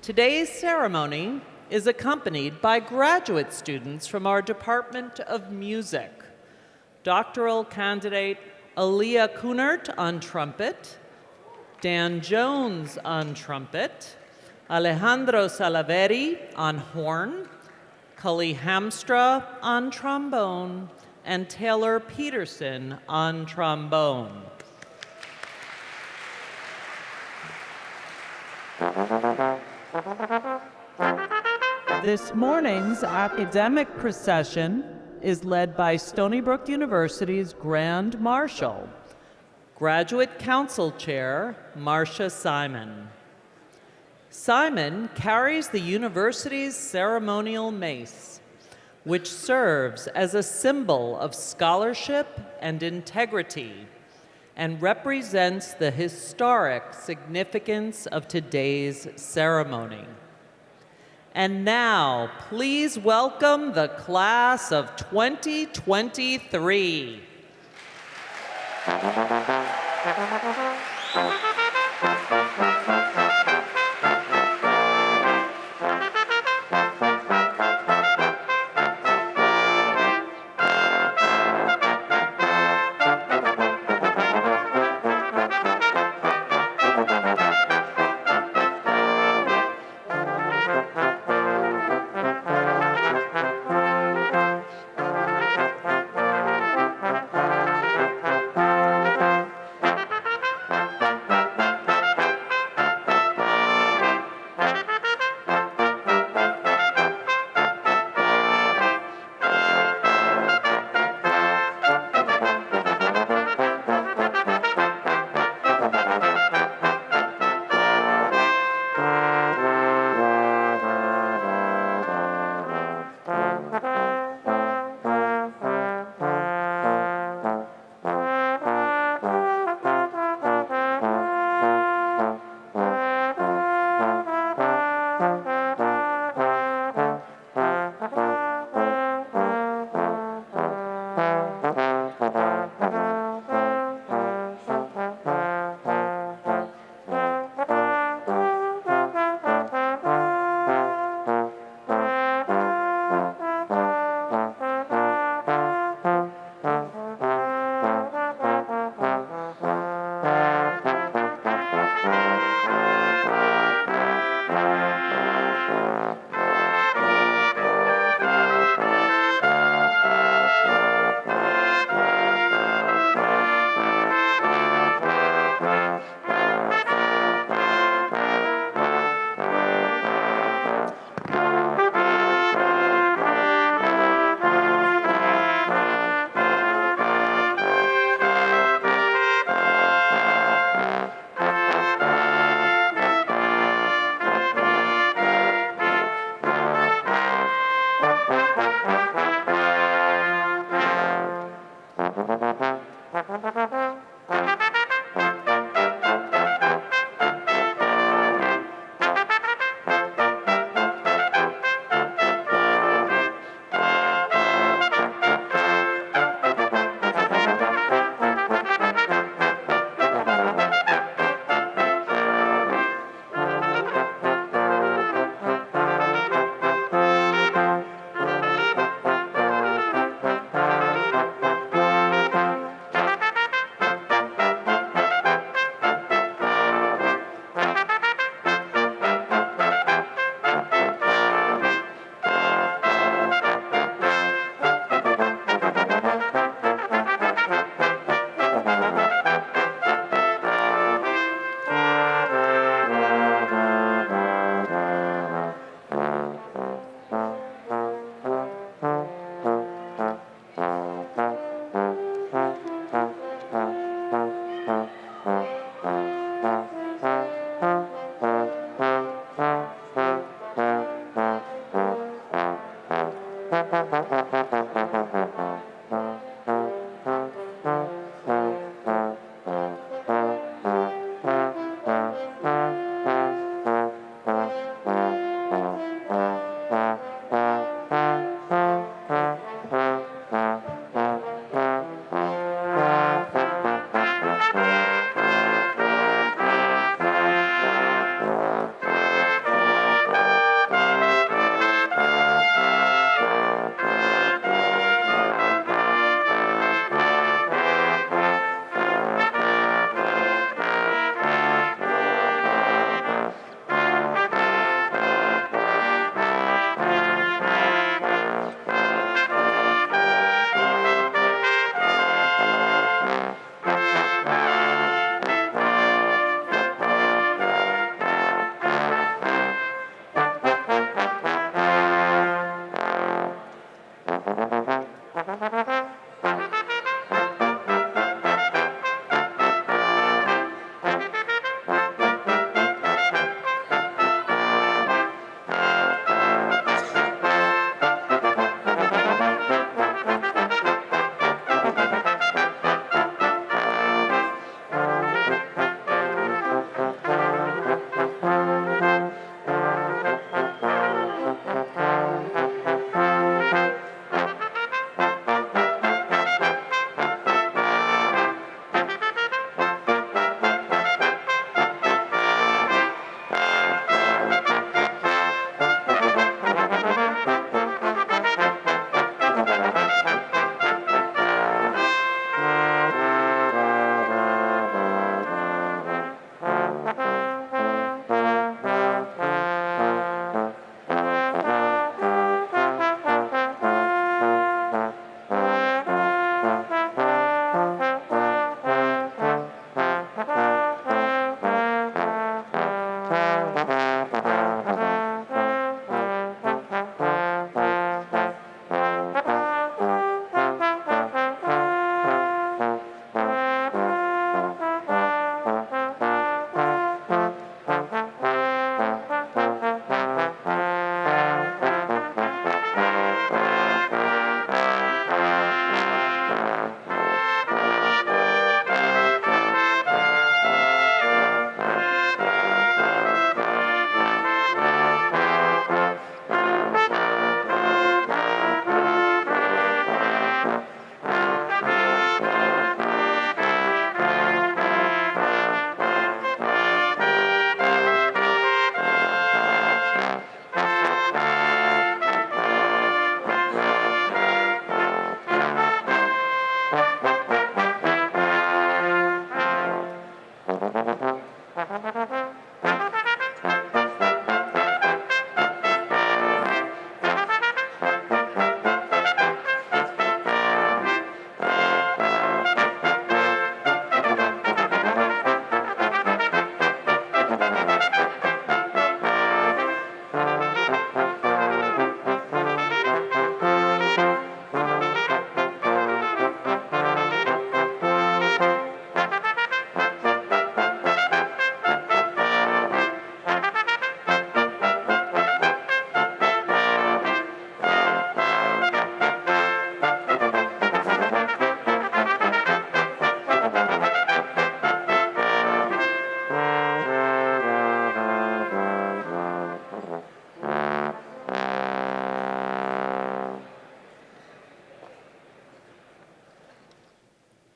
Today's ceremony is accompanied by graduate students from our Department of Music. Doctoral candidate Aaliyah Kunert on trumpet, Dan Jones on trumpet, Alejandro Salaveri on horn, Cully Hamstra on trombone, and Taylor Peterson on trombone. This morning's academic procession is led by Stony Brook University's Grand Marshal, Graduate Council Chair Marcia Simon. Simon carries the university's ceremonial mace, which serves as a symbol of scholarship and integrity and represents the historic significance of today's ceremony. And now, please welcome the class of 2023.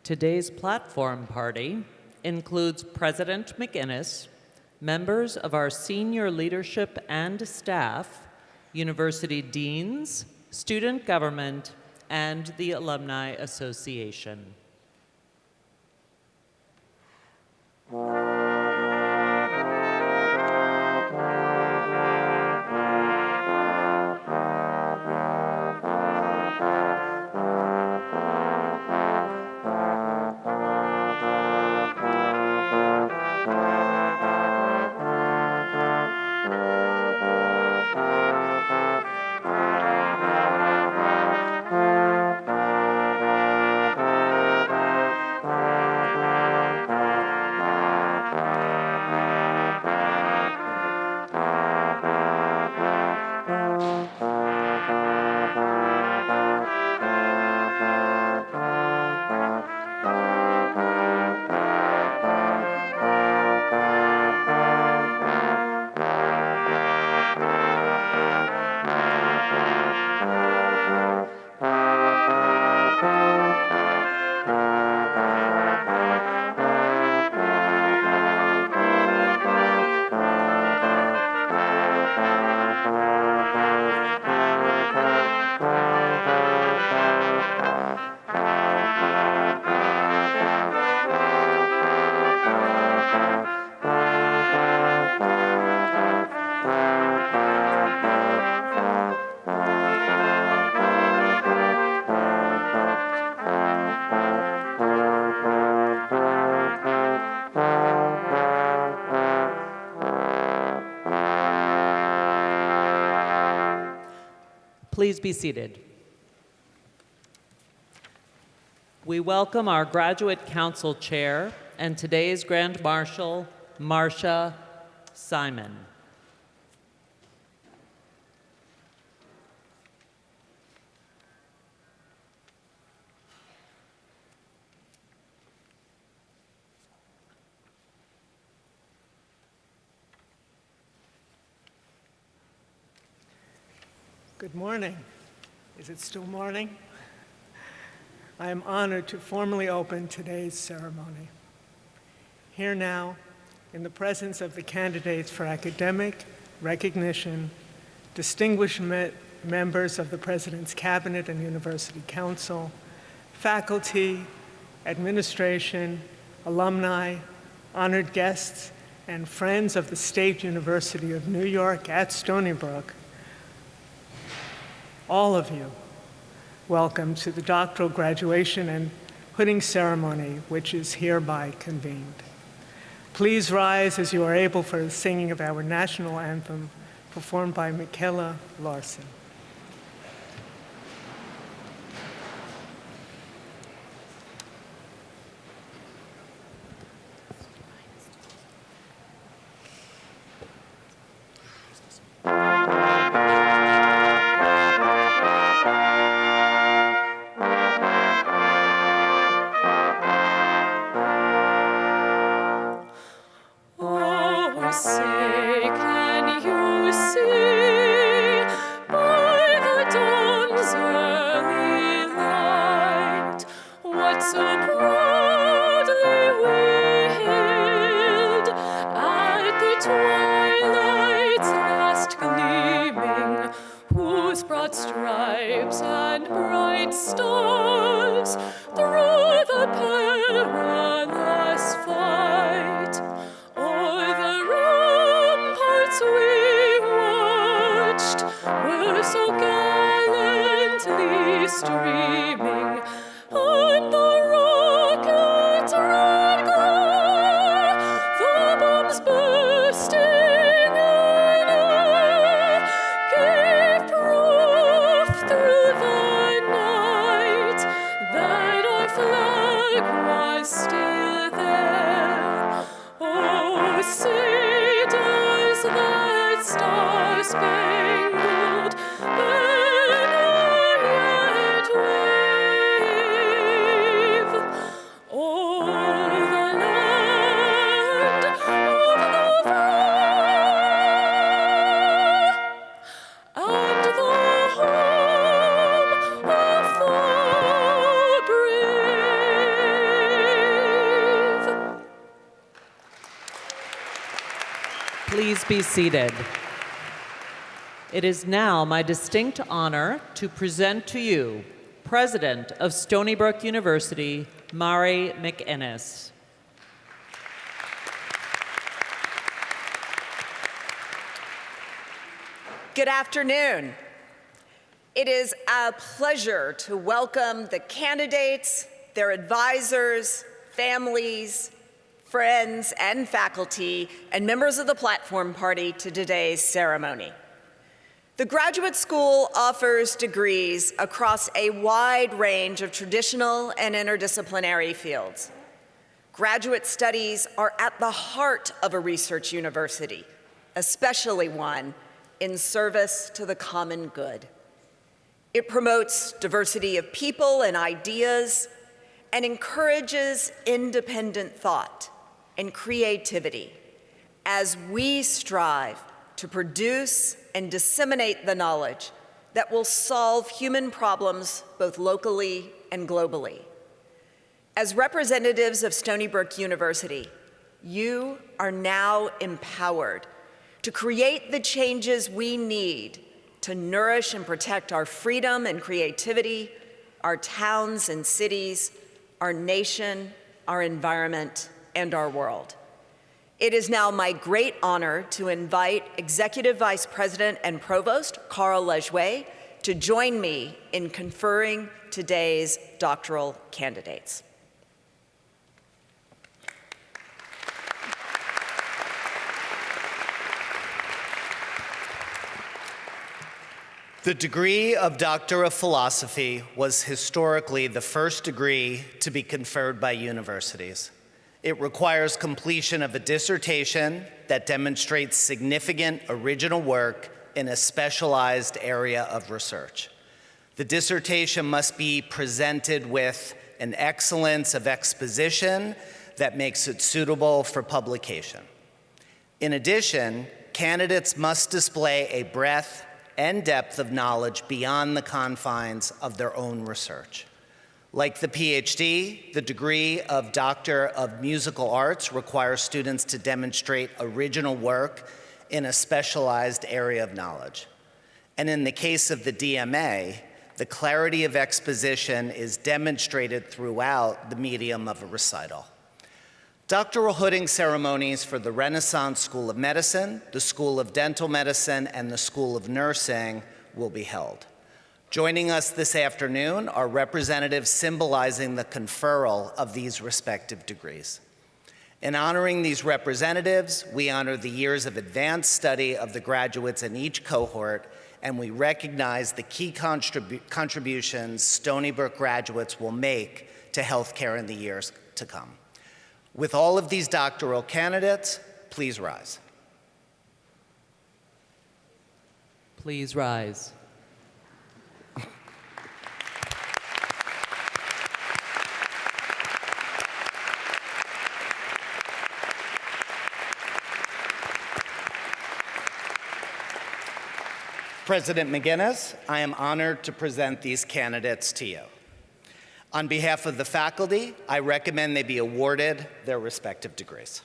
Today's platform party includes President McInnes, members of our senior leadership and staff, university deans, student government, and the Alumni Association. Please be seated. We welcome our Graduate Council Chair and today's Grand Marshal, Marcia Simon. Good morning. Is it still morning? I am honored to formally open today's ceremony. Here now, in the presence of the candidates for academic recognition, distinguished members of the President's Cabinet and University Council, faculty, administration, alumni, honored guests, and friends of the State University of New York at Stony Brook, all of you, welcome to the doctoral graduation and hooding ceremony, which is hereby convened. Please rise as you are able for the singing of our national anthem, performed by Michaela Larson. Stripes and bright stars through the perilous fight. O'er the ramparts we watched were so gallantly streaming, and the rockets' red glare, the bombs bursting in air, gave proof through the night that our flag was still there. Oh, say does that star-spangled banner yet wave? Please be seated. It is now my distinct honor to present to you President of Stony Brook University, Mari McInnes. Good afternoon. It is a pleasure to welcome the candidates, their advisors, families, friends, and faculty, and members of the platform party to today's ceremony. The graduate school offers degrees across a wide range of traditional and interdisciplinary fields. Graduate studies are at the heart of a research university, especially one in service to the common good. It promotes diversity of people and ideas and encourages independent thought and creativity as we strive to produce and disseminate the knowledge that will solve human problems both locally and globally. As representatives of Stony Brook University, you are now empowered to create the changes we need to nourish and protect our freedom and creativity, our towns and cities, our nation, our environment, and our world. It is now my great honor to invite Executive Vice President and Provost Carl Lejuez to join me in conferring today's doctoral candidates. The degree of Doctor of Philosophy was historically the first degree to be conferred by universities. It requires completion of a dissertation that demonstrates significant original work in a specialized area of research. The dissertation must be presented with an excellence of exposition that makes it suitable for publication. In addition, candidates must display a breadth and depth of knowledge beyond the confines of their own research. Like the PhD, the degree of Doctor of Musical Arts requires students to demonstrate original work in a specialized area of knowledge. And in the case of the DMA, the clarity of exposition is demonstrated throughout the medium of a recital. Doctoral hooding ceremonies for the Renaissance School of Medicine, the School of Dental Medicine, and the School of Nursing will be held. Joining us this afternoon are representatives symbolizing the conferral of these respective degrees. In honoring these representatives, we honor the years of advanced study of the graduates in each cohort, and we recognize the key contributions Stony Brook graduates will make to healthcare in the years to come. With all of these doctoral candidates, please rise. Please rise. President McInnes, I am honored to present these candidates to you. On behalf of the faculty, I recommend they be awarded their respective degrees.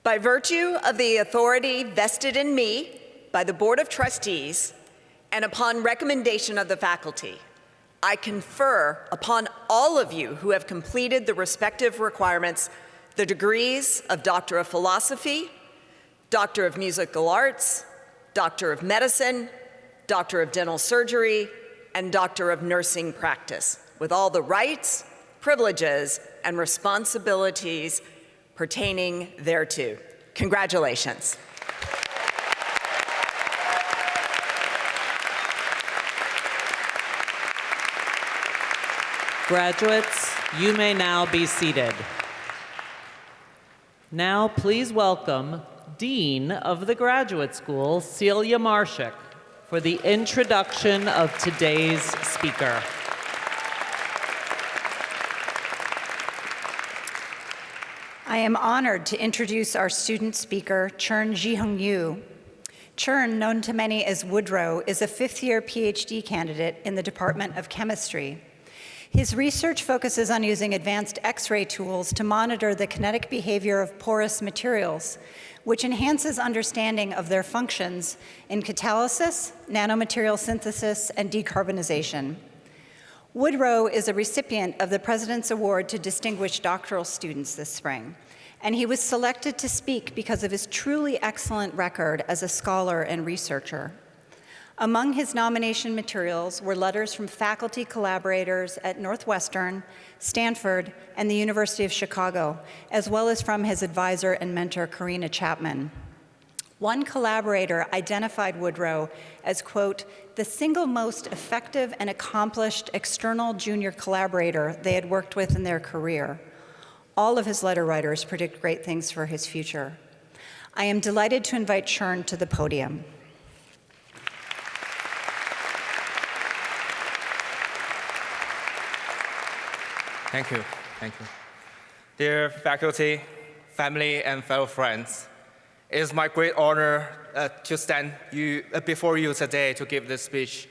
By virtue of the authority vested in me by the Board of Trustees and upon recommendation of the faculty, I confer upon all of you who have completed the respective requirements the degrees of Doctor of Philosophy, Doctor of Musical Arts, Doctor of Medicine, Doctor of Dental Surgery, and Doctor of Nursing Practice, with all the rights, privileges, and responsibilities pertaining thereto. Congratulations. Graduates, you may now be seated. Now, please welcome Dean of the Graduate School, Celia Marshak, for the introduction of today's speaker. I am honored to introduce our student speaker, Chern Ji-Hung Yu. Chern, known to many as Woodrow, is a fifth-year PhD candidate in the Department of Chemistry. His research focuses on using advanced X-ray tools to monitor the kinetic behavior of porous materials, which enhances understanding of their functions in catalysis, nanomaterial synthesis, and decarbonization. Woodrow is a recipient of the President's Award to Distinguished Doctoral Students this spring, and he was selected to speak because of his truly excellent record as a scholar and researcher. Among his nomination materials were letters from faculty collaborators at Northwestern, Stanford, and the University of Chicago, as well as from his advisor and mentor, Karina Chapman. One collaborator identified Woodrow as, quote, the single most effective and accomplished external junior collaborator they had worked with in their career. All of his letter writers predict great things for his future. I am delighted to invite Chern to the podium. Thank you. Thank you. Dear faculty, family, and fellow friends, it is my great honor to stand before you today to give this speech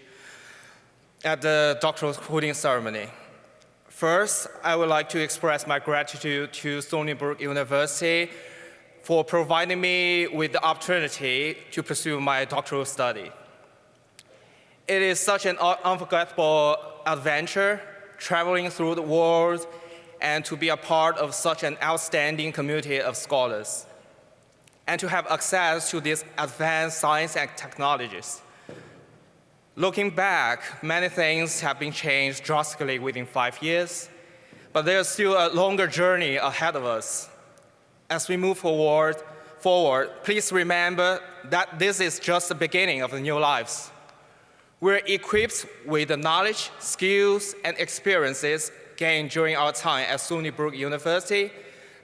at the doctoral holding ceremony. First, I would like to express my gratitude to Stony Brook University for providing me with the opportunity to pursue my doctoral study. It is such an unforgettable adventure, traveling through the world and to be a part of such an outstanding community of scholars, and to have access to these advanced science and technologies. Looking back, many things have been changed drastically within 5 years, but there's still a longer journey ahead of us. As we move forward, please remember that this is just the beginning of the new lives. We're equipped with the knowledge, skills, and experiences gained during our time at Stony Brook University.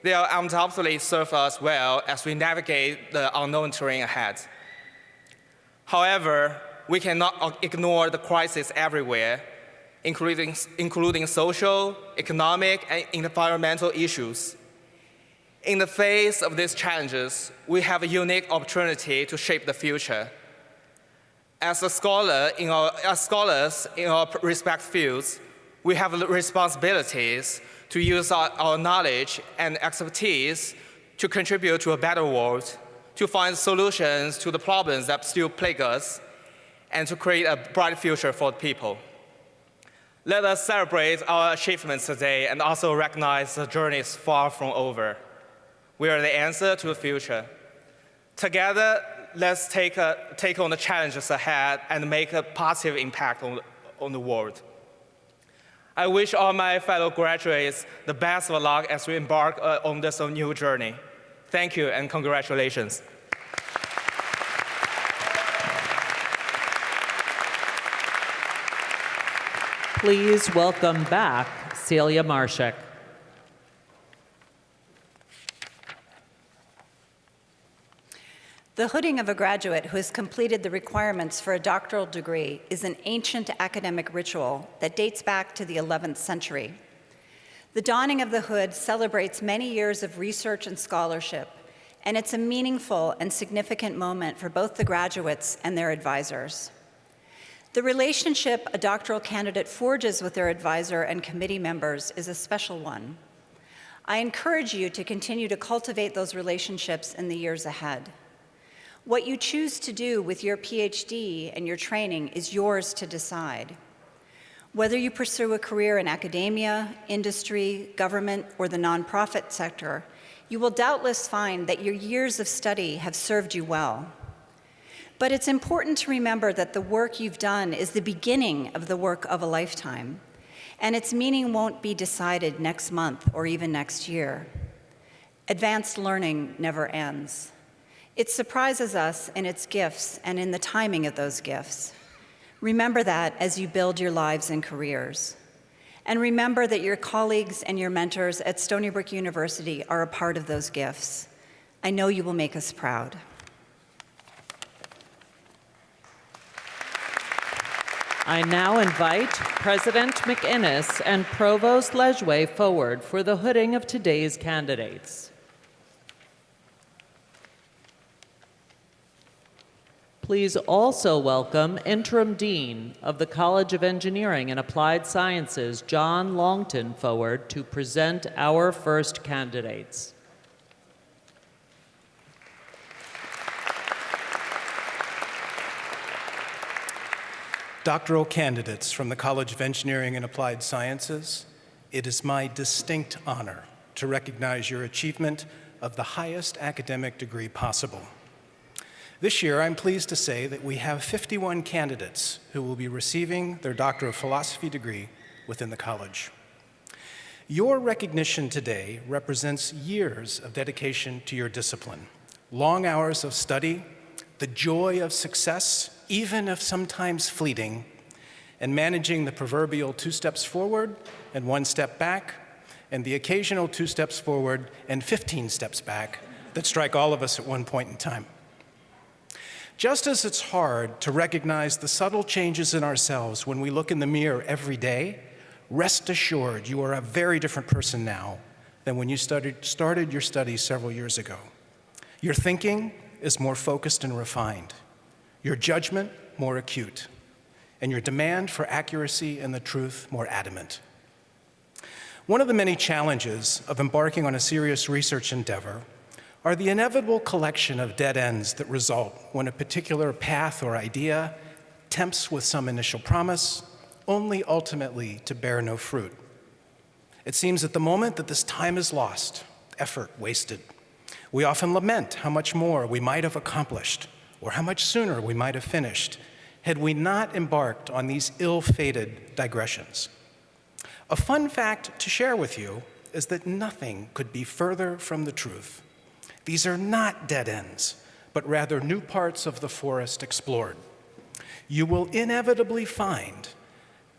They will undoubtedly serve us well as we navigate the unknown terrain ahead. However, we cannot ignore the crisis everywhere, including social, economic, and environmental issues. In the face of these challenges, we have a unique opportunity to shape the future. As scholars in our respective fields, we have responsibilities to use our knowledge and expertise to contribute to a better world, to find solutions to the problems that still plague us, and to create a bright future for people. Let us celebrate our achievements today and also recognize the journey is far from over. We are the answer to the future. Together, let's take on the challenges ahead and make a positive impact on the world. I wish all my fellow graduates the best of luck as we embark on this new journey. Thank you and congratulations. Please welcome back Celia Marshak. The hooding of a graduate who has completed the requirements for a doctoral degree is an ancient academic ritual that dates back to the 11th century. The donning of the hood celebrates many years of research and scholarship, and it's a meaningful and significant moment for both the graduates and their advisors. The relationship a doctoral candidate forges with their advisor and committee members is a special one. I encourage you to continue to cultivate those relationships in the years ahead. What you choose to do with your PhD and your training is yours to decide. Whether you pursue a career in academia, industry, government, or the nonprofit sector, you will doubtless find that your years of study have served you well. But it's important to remember that the work you've done is the beginning of the work of a lifetime, and its meaning won't be decided next month or even next year. Advanced learning never ends. It surprises us in its gifts and in the timing of those gifts. Remember that as you build your lives and careers. And remember that your colleagues and your mentors at Stony Brook University are a part of those gifts. I know you will make us proud. I now invite President McInnes and Provost Lejwe forward for the hooding of today's candidates. Please also welcome Interim Dean of the College of Engineering and Applied Sciences, John Longton, forward to present our first candidates. Doctoral candidates from the College of Engineering and Applied Sciences, it is my distinct honor to recognize your achievement of the highest academic degree possible. This year, I'm pleased to say that we have 51 candidates who will be receiving their Doctor of Philosophy degree within the college. Your recognition today represents years of dedication to your discipline, long hours of study, the joy of success, even if sometimes fleeting, and managing the proverbial 2 steps forward and 1 step back, and the occasional 2 steps forward and 15 steps back that strike all of us at one point in time. Just as it's hard to recognize the subtle changes in ourselves when we look in the mirror every day, rest assured you are a very different person now than when you started your studies several years ago. Your thinking is more focused and refined, your judgment more acute, and your demand for accuracy and the truth more adamant. One of the many challenges of embarking on a serious research endeavor are the inevitable collection of dead ends that result when a particular path or idea tempts with some initial promise, only ultimately to bear no fruit. It seems at the moment that this time is lost, effort wasted. We often lament how much more we might have accomplished or how much sooner we might have finished had we not embarked on these ill-fated digressions. A fun fact to share with you is that nothing could be further from the truth. These are not dead ends, but rather new parts of the forest explored. You will inevitably find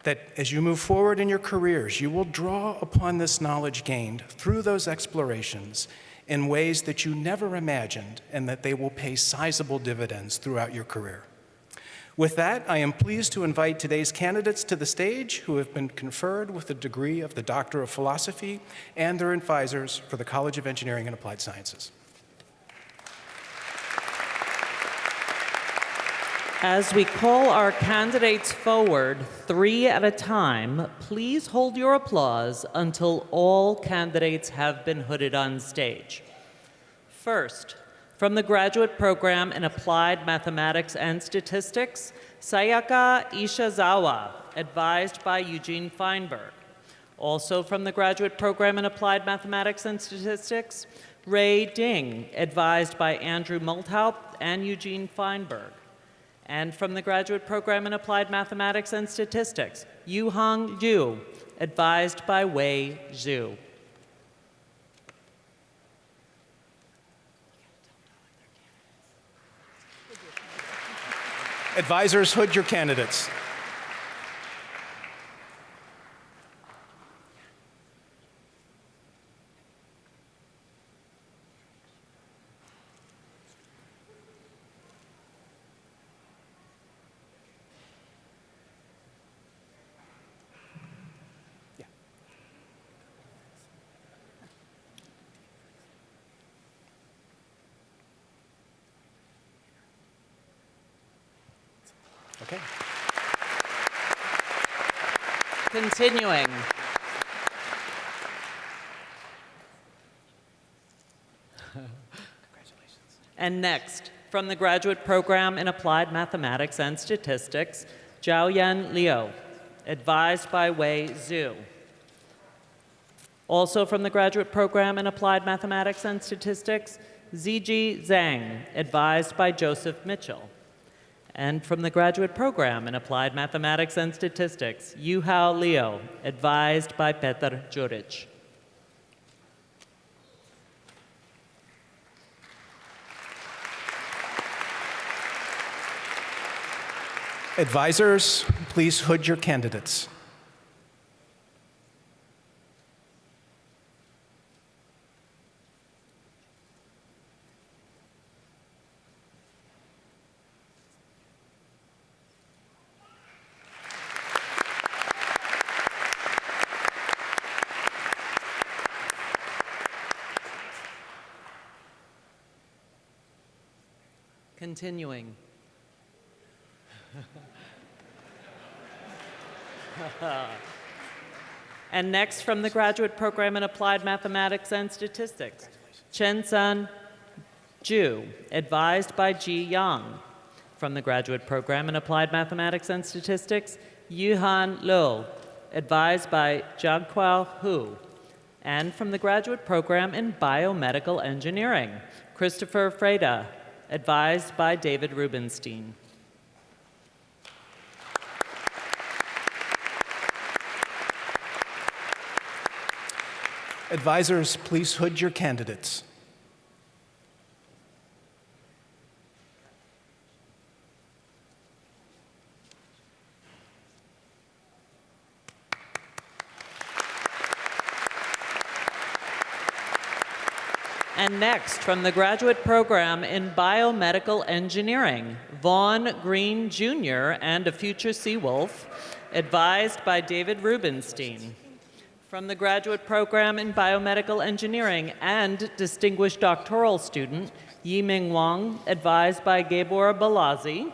that as you move forward in your careers, you will draw upon this knowledge gained through those explorations in ways that you never imagined, and that they will pay sizable dividends throughout your career. With that, I am pleased to invite today's candidates to the stage who have been conferred with the degree of the Doctor of Philosophy and their advisors for the College of Engineering and Applied Sciences. As we call our candidates forward 3 at a time, please hold your applause until all candidates have been hooded on stage. First, from the Graduate Program in Applied Mathematics and Statistics, Sayaka Ishizawa, advised by Eugene Feinberg. Also from the Graduate Program in Applied Mathematics and Statistics, Ray Ding, advised by Andrew Multhaupt and Eugene Feinberg. And from the Graduate Program in Applied Mathematics and Statistics, Yuhang Yu, advised by Wei Zhu. Advisors, hood your candidates. Okay. Continuing. And next, from the Graduate Program in Applied Mathematics and Statistics, Zhaoyan Liu, advised by Wei Zhu. Also from the Graduate Program in Applied Mathematics and Statistics, Ziji Zhang, advised by Joseph Mitchell. And from the Graduate Program in Applied Mathematics and Statistics, Yuhao Liu, advised by Petr Juric. Advisors, please hood your candidates. Continuing. And next, from the graduate program in Applied Mathematics and Statistics, Chen-Sun Ju, advised by Ji Yang. From the graduate program in Applied Mathematics and Statistics, Yuhan Liu, advised by Jianquao Hu. And from the graduate program in Biomedical Engineering, Christopher Freda, advised by David Rubenstein. Advisors, please hood your candidates. And next, from the graduate program in Biomedical Engineering, Vaughn Green Jr. and a future Seawolf, advised by David Rubenstein. From the graduate program in Biomedical Engineering and distinguished doctoral student, Yiming Wang, advised by Gabor Balazi.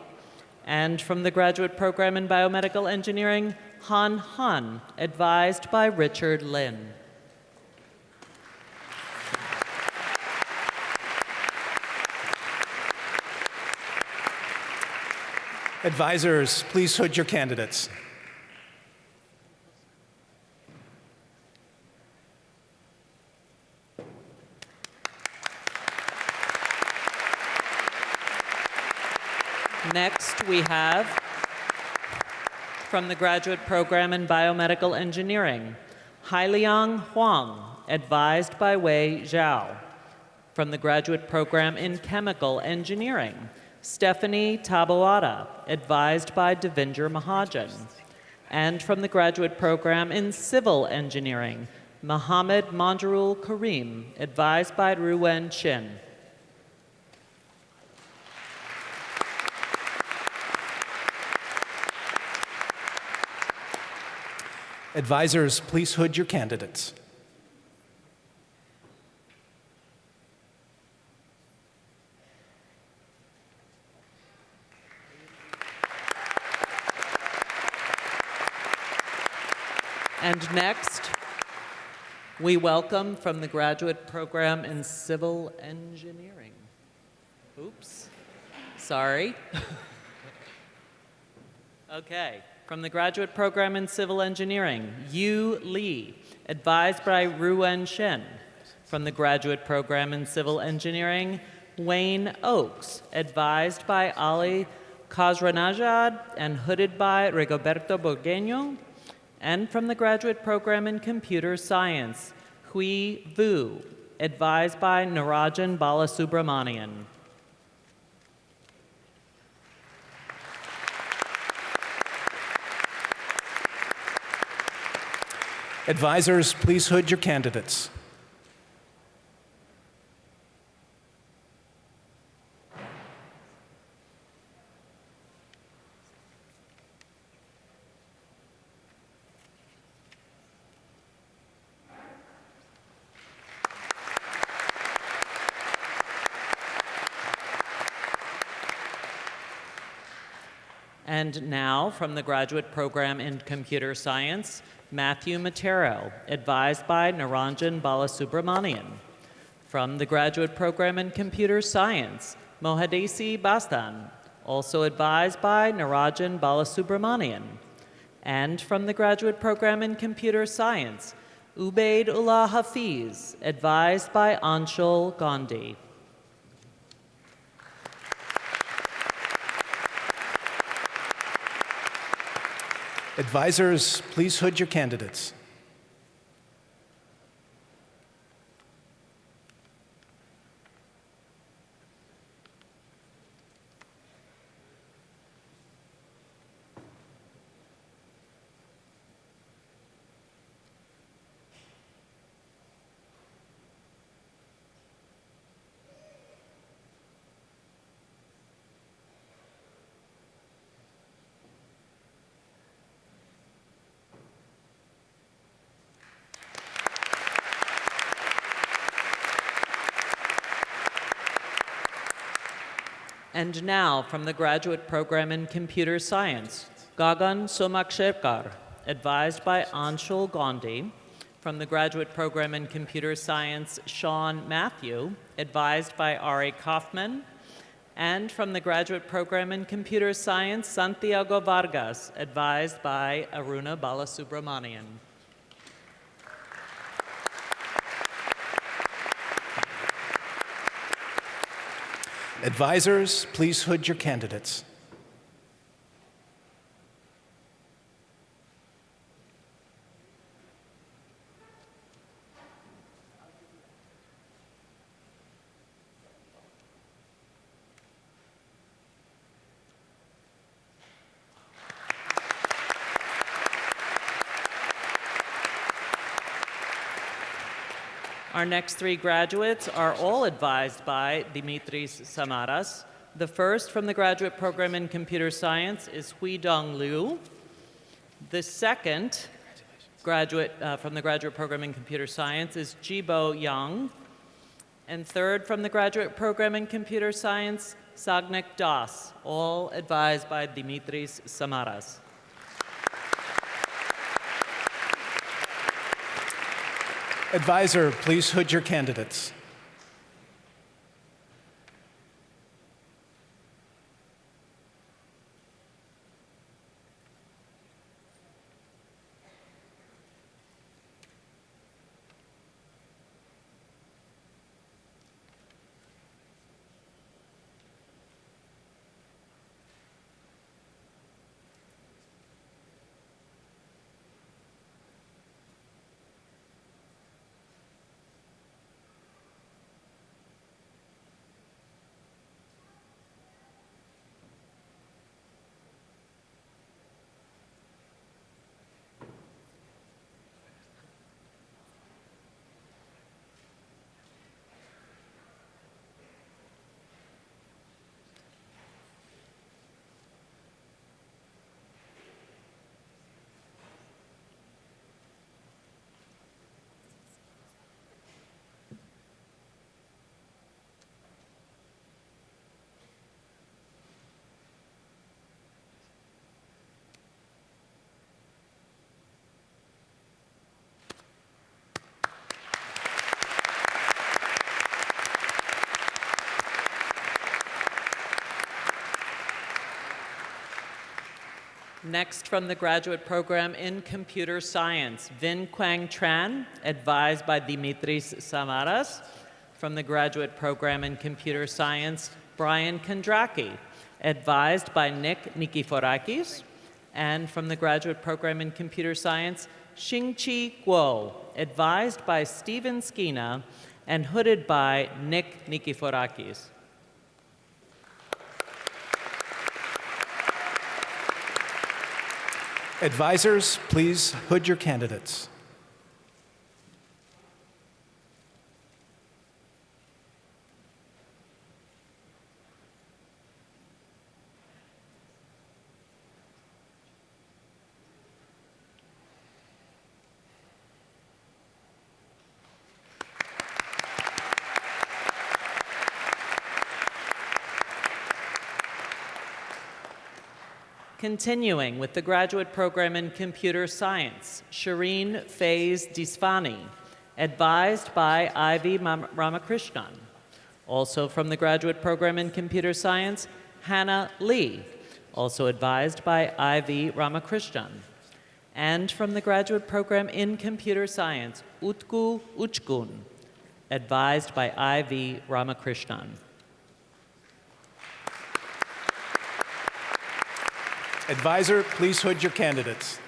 And from the graduate program in Biomedical Engineering, Han Han, advised by Richard Lin. Advisors, please hood your candidates. Next, we have from the graduate program in Biomedical Engineering, Hailiang Huang, advised by Wei Zhao. From the graduate program in Chemical Engineering, Stephanie Taboada, advised by Devinder Mahajan. And from the graduate program in Civil Engineering, Mohammed Manjarul Karim, advised by Ruwen Chin. Advisors, please hood your candidates. And next, we welcome from the graduate program in Civil Engineering. Oops, sorry. Okay, from the graduate program in Civil Engineering, Yu Li, advised by Ruwen Shen. From the graduate program in Civil Engineering, Wayne Oakes, advised by Ali Khazranajad and hooded by Rigoberto Borgueño. And from the graduate program in Computer Science, Hui Vu, advised by Narajan Balasubramanian. Advisors, please hood your candidates. And now, from the graduate program in Computer Science, Matthew Matero, advised by Naranjan Balasubramanian. From the graduate program in Computer Science, Mohadesi Bastan, also advised by Narajan Balasubramanian. And from the graduate program in Computer Science, Ubaid Ullah Hafiz, advised by Anshul Gandhi. Advisors, please hood your candidates. And now, from the graduate program in Computer Science, Gagan Somakshekar, advised by Anshul Gandhi. From the Graduate Program in Computer Science, Sean Matthew, advised by Ari Kaufman. And from the Graduate Program in Computer Science, Santiago Vargas, advised by Aruna Balasubramanian. Advisors, please hood your candidates. Our next three graduates are all advised by Dimitris Samaras. The first from the Graduate Program in Computer Science is Hui-Dong Liu. The second graduate from the Graduate Program in Computer Science is Jibo Yang. And third from the Graduate Program in Computer Science, Sagnik Das, all advised by Dimitris Samaras. Advisor, please hood your candidates. Next from the Graduate Program in Computer Science, Vin Quang Tran, advised by Dimitris Samaras. From the Graduate Program in Computer Science, Brian Kondraki, advised by Nick Nikiforakis. And from the Graduate Program in Computer Science, Xingqi Guo, advised by Steven Skina and hooded by Nick Nikiforakis. Advisors, please hood your candidates. Continuing with the Graduate Program in Computer Science, Shireen Faiz Disvani, advised by Ivy Ramakrishnan. Also from the Graduate Program in Computer Science, Hannah Lee, also advised by Ivy Ramakrishnan. And from the Graduate Program in Computer Science, Utku Uchkun, advised by Ivy Ramakrishnan. Advisor, please hood your candidates.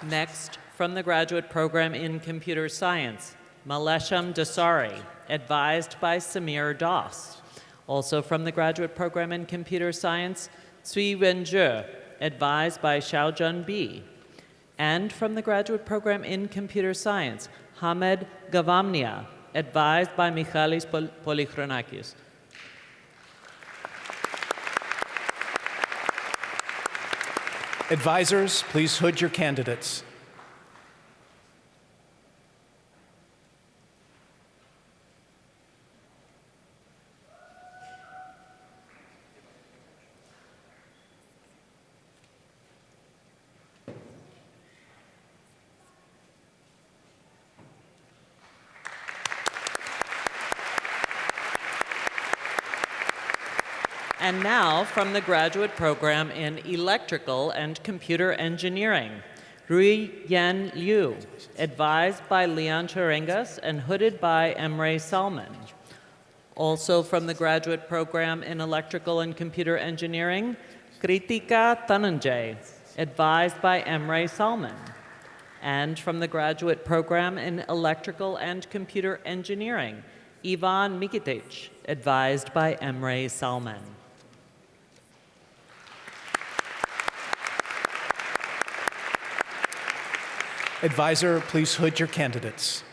Next, from the graduate program in computer science, Malesham Dasari, advised by Samir Das. Also from the graduate program in computer science, Cui Wen-je, advised by Xiaojun Bi. And from the graduate program in computer science, Hamed Gavamnia, advised by Michalis Polychronakis. Advisors, please hood your candidates. And now from the graduate program in electrical and computer engineering, Rui Yan Liu, advised by Leon Charengas and hooded by Emre Salman. Also from the graduate program in electrical and computer engineering, Kritika Dhananjay, advised by Emre Salman. And from the graduate program in electrical and computer engineering, Ivan Mikitic, advised by Emre Salman. Advisor, please hood your candidates.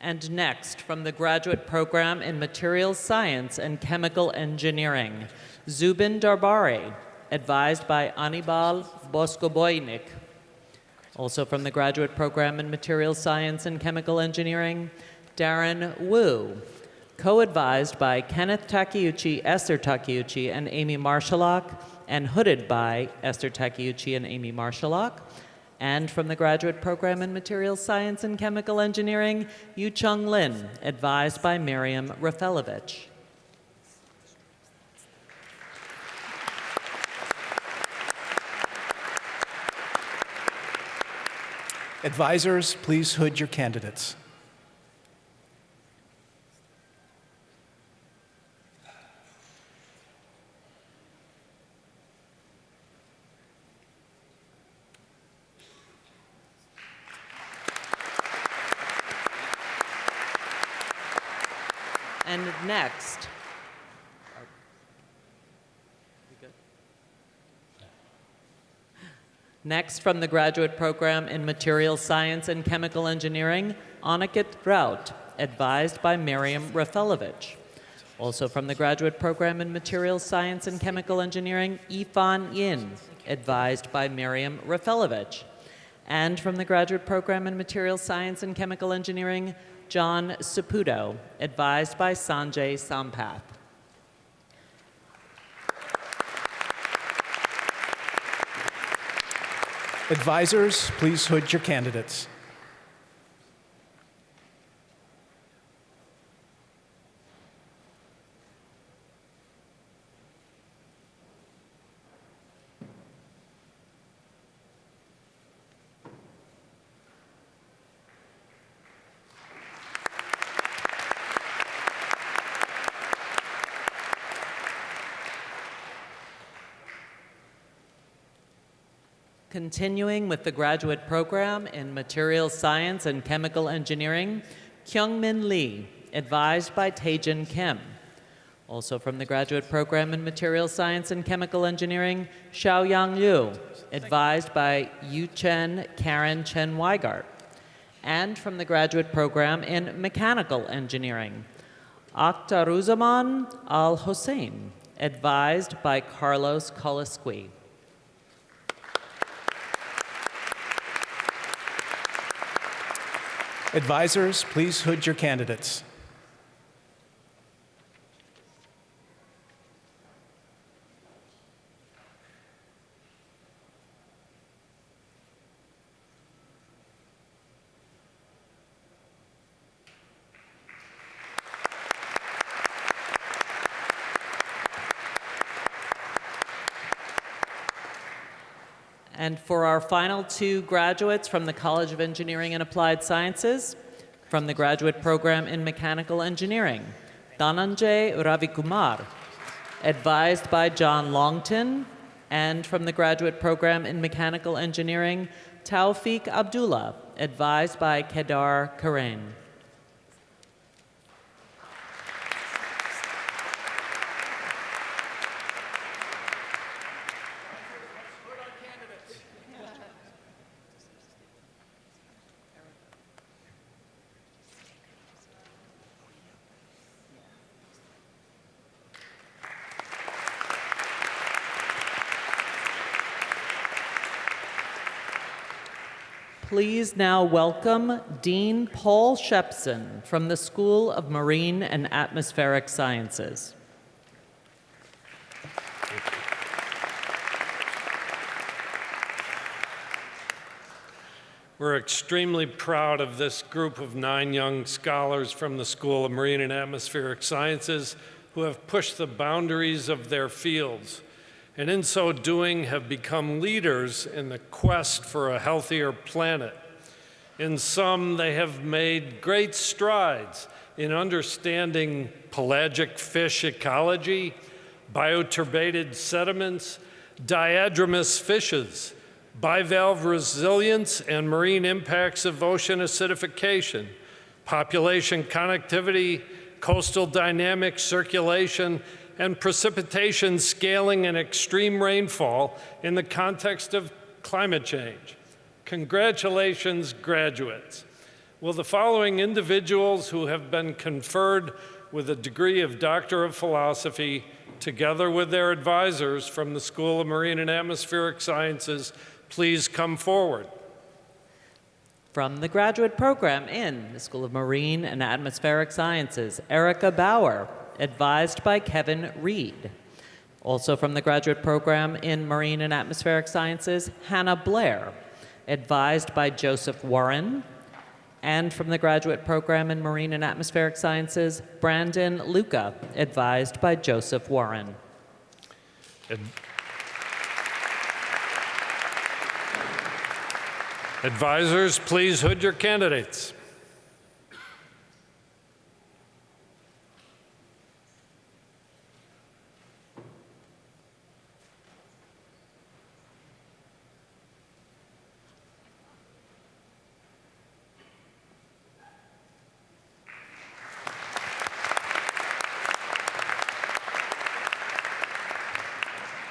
And next, from the graduate program in materials science and chemical engineering, Zubin Darbari, advised by Anibal Boskoboynik. Also from the graduate program in materials science and chemical engineering, Darren Wu, co-advised by Kenneth Takeuchi, Esther Takeuchi, and Amy Marshallock, and hooded by Esther Takeuchi and Amy Marshallock. And from the graduate program in materials science and chemical engineering, Yu Chung Lin, advised by Miriam Rafelovich. Advisors, please hood your candidates. And next, from the graduate program in materials science and chemical engineering, Anakit Raut, advised by Miriam Rafelovich. Also from the graduate program in materials science and chemical engineering, Yifan Yin, advised by Miriam Rafelovich. And from the graduate program in materials science and chemical engineering, John Saputo, advised by Sanjay Sampath. Advisors, please hood your candidates. Continuing with the graduate program in materials science and chemical engineering, Kyungmin Lee, advised by Taejin Kim. Also from the graduate program in materials science and chemical engineering, Xiaoyang Liu, advised by Yu Chen Karen Chen Weigart. And from the graduate program in mechanical engineering, Akhtaruzaman Al Hossein, advised by Carlos Kolisqui. Advisors, please hood your candidates. And for our final two graduates from the College of Engineering and Applied Sciences, from the graduate program in Mechanical Engineering, Dhananjay Ravikumar, advised by John Longton, and from the graduate program in Mechanical Engineering, Tawfiq Abdullah, advised by Kedar Karain. Please now welcome Dean Paul Shepson from the School of Marine and Atmospheric Sciences. We're extremely proud of this group of 9 young scholars from the School of Marine and Atmospheric Sciences who have pushed the boundaries of their fields, and in so doing have become leaders in the quest for a healthier planet. In sum, they have made great strides in understanding pelagic fish ecology, bioturbated sediments, diadromous fishes, bivalve resilience and marine impacts of ocean acidification, population connectivity, coastal dynamics, circulation, and precipitation scaling and extreme rainfall in the context of climate change. Congratulations, graduates. Will the following individuals who have been conferred with a degree of Doctor of Philosophy, together with their advisors from the School of Marine and Atmospheric Sciences, please come forward? From the graduate program in the School of Marine and Atmospheric Sciences, Erica Bauer, advised by Kevin Reed. Also from the graduate program in Marine and Atmospheric Sciences, Hannah Blair, advised by Joseph Warren. And from the graduate program in Marine and Atmospheric Sciences, Brandon Luca, advised by Joseph Warren. Advisors, please hood your candidates.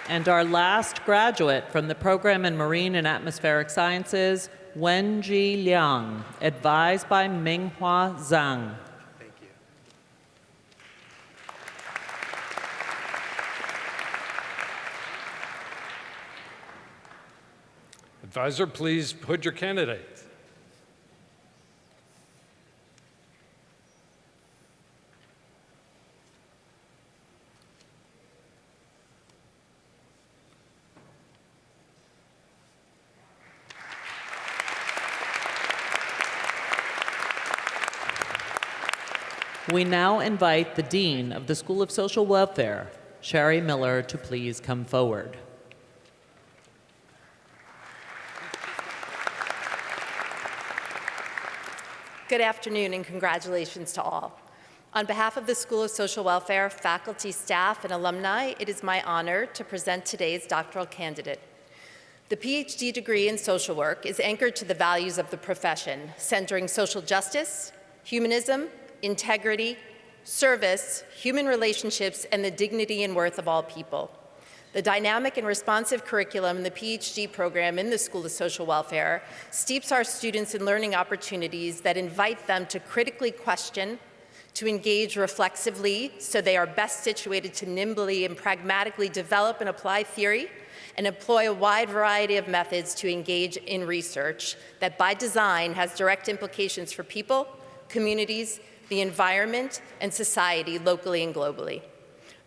And our last graduate from the program in Marine and Atmospheric Sciences, Wenji Liang, advised by Minghua Zhang. Thank you. Advisor, please hood your candidates. We now invite the Dean of the School of Social Welfare, Sherry Miller, to please come forward. Good afternoon and congratulations to all. On behalf of the School of Social Welfare, faculty, staff, and alumni, it is my honor to present today's doctoral candidate. The PhD degree in social work is anchored to the values of the profession, centering social justice, humanism, integrity, service, human relationships, and the dignity and worth of all people. The dynamic and responsive curriculum in the PhD program in the School of Social Welfare steeps our students in learning opportunities that invite them to critically question, to engage reflexively so they are best situated to nimbly and pragmatically develop and apply theory, and employ a wide variety of methods to engage in research that by design has direct implications for people, communities, the environment, and society locally and globally.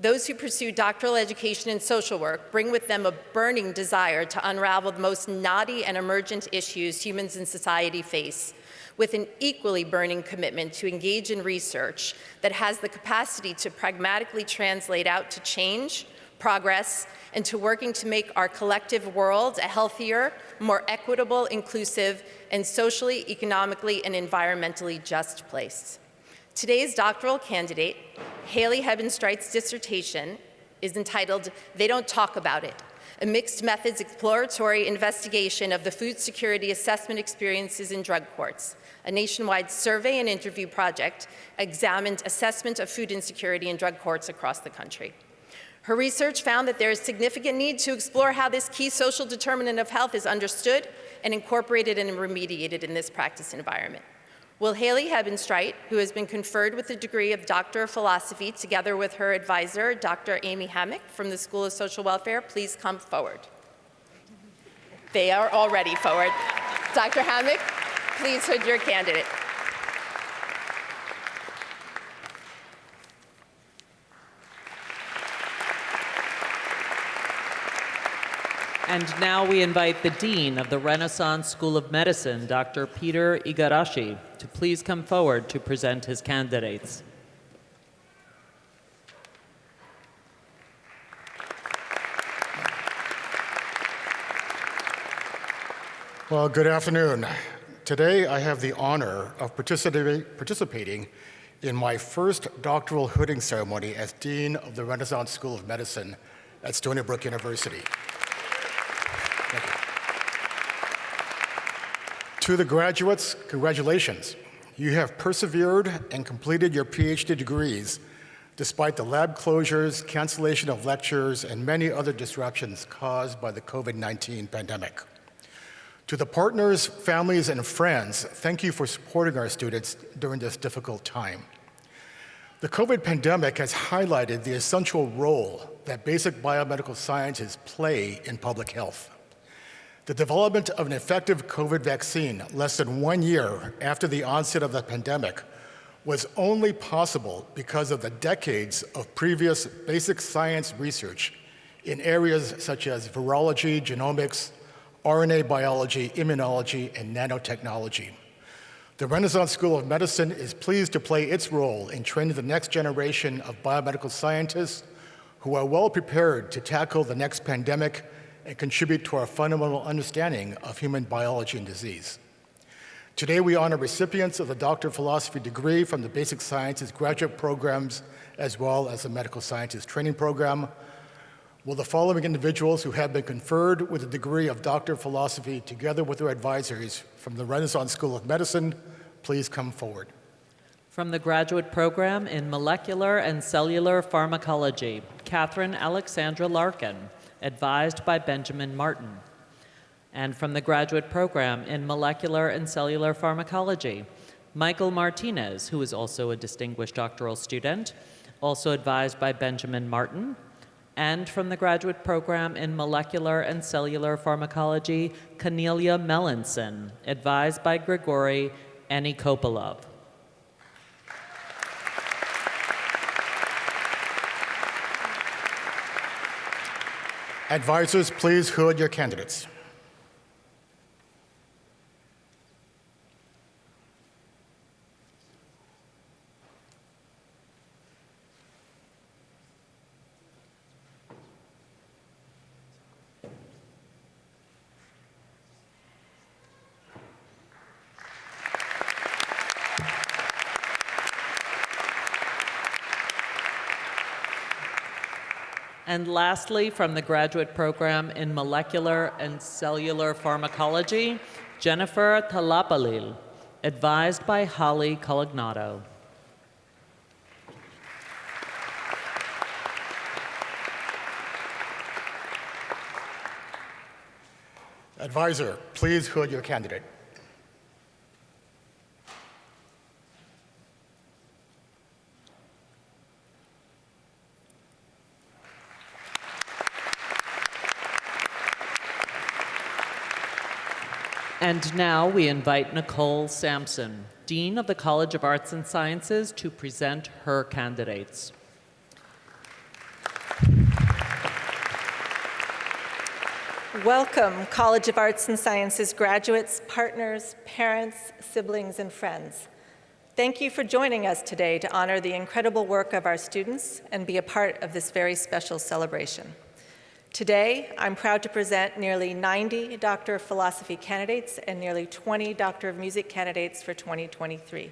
Those who pursue doctoral education in social work bring with them a burning desire to unravel the most knotty and emergent issues humans in society face, with an equally burning commitment to engage in research that has the capacity to pragmatically translate out to change, progress, and to working to make our collective world a healthier, more equitable, inclusive, and socially, economically, and environmentally just place. Today's doctoral candidate, Haley Hebenstreit's dissertation, is entitled "They Don't Talk About It," a mixed methods exploratory investigation of the food security assessment experiences in drug courts. A nationwide survey and interview project examined assessment of food insecurity in drug courts across the country. Her research found that there is significant need to explore how this key social determinant of health is understood and incorporated and remediated in this practice environment. Will Haley Hebenstreit, who has been conferred with the degree of Doctor of Philosophy, together with her advisor, Dr. Amy Hammock from the School of Social Welfare, please come forward? They are already forward. Dr. Hammock, please hood your candidate. And now we invite the Dean of the Renaissance School of Medicine, Dr. Peter Igarashi, to please come forward to present his candidates. Well, good afternoon. Today I have the honor of participating in my first doctoral hooding ceremony as Dean of the Renaissance School of Medicine at Stony Brook University. Thank you. To the graduates, congratulations. You have persevered and completed your PhD degrees despite the lab closures, cancellation of lectures, and many other disruptions caused by the COVID-19 pandemic. To the partners, families, and friends, thank you for supporting our students during this difficult time. The COVID pandemic has highlighted the essential role that basic biomedical sciences play in public health. The development of an effective COVID vaccine less than 1 year after the onset of the pandemic was only possible because of the decades of previous basic science research in areas such as virology, genomics, RNA biology, immunology, and nanotechnology. The Renaissance School of Medicine is pleased to play its role in training the next generation of biomedical scientists who are well prepared to tackle the next pandemic and contribute to our fundamental understanding of human biology and disease. Today, we honor recipients of the Doctor of Philosophy degree from the Basic Sciences graduate programs, as well as the Medical Sciences training program. Will the following individuals who have been conferred with the degree of Doctor of Philosophy, together with their advisors from the Renaissance School of Medicine, please come forward? From the graduate program in Molecular and Cellular Pharmacology, Catherine Alexandra Larkin, advised by Benjamin Martin. And from the graduate program in Molecular and Cellular Pharmacology, Michael Martinez, who is also a distinguished doctoral student, also advised by Benjamin Martin. And from the graduate program in Molecular and Cellular Pharmacology, Cornelia Melanson, advised by Grigory Anikopolov. Advisors, please hood your candidates. And lastly, from the graduate program in Molecular and Cellular Pharmacology, Jennifer Talapalil, advised by Holly Colignato. Advisor, please hood your candidate. And now we invite Nicole Sampson, Dean of the College of Arts and Sciences, to present her candidates. Welcome, College of Arts and Sciences graduates, partners, parents, siblings, and friends. Thank you for joining us today to honor the incredible work of our students and be a part of this very special celebration. Today, I'm proud to present nearly 90 Doctor of Philosophy candidates and nearly 20 Doctor of Music candidates for 2023.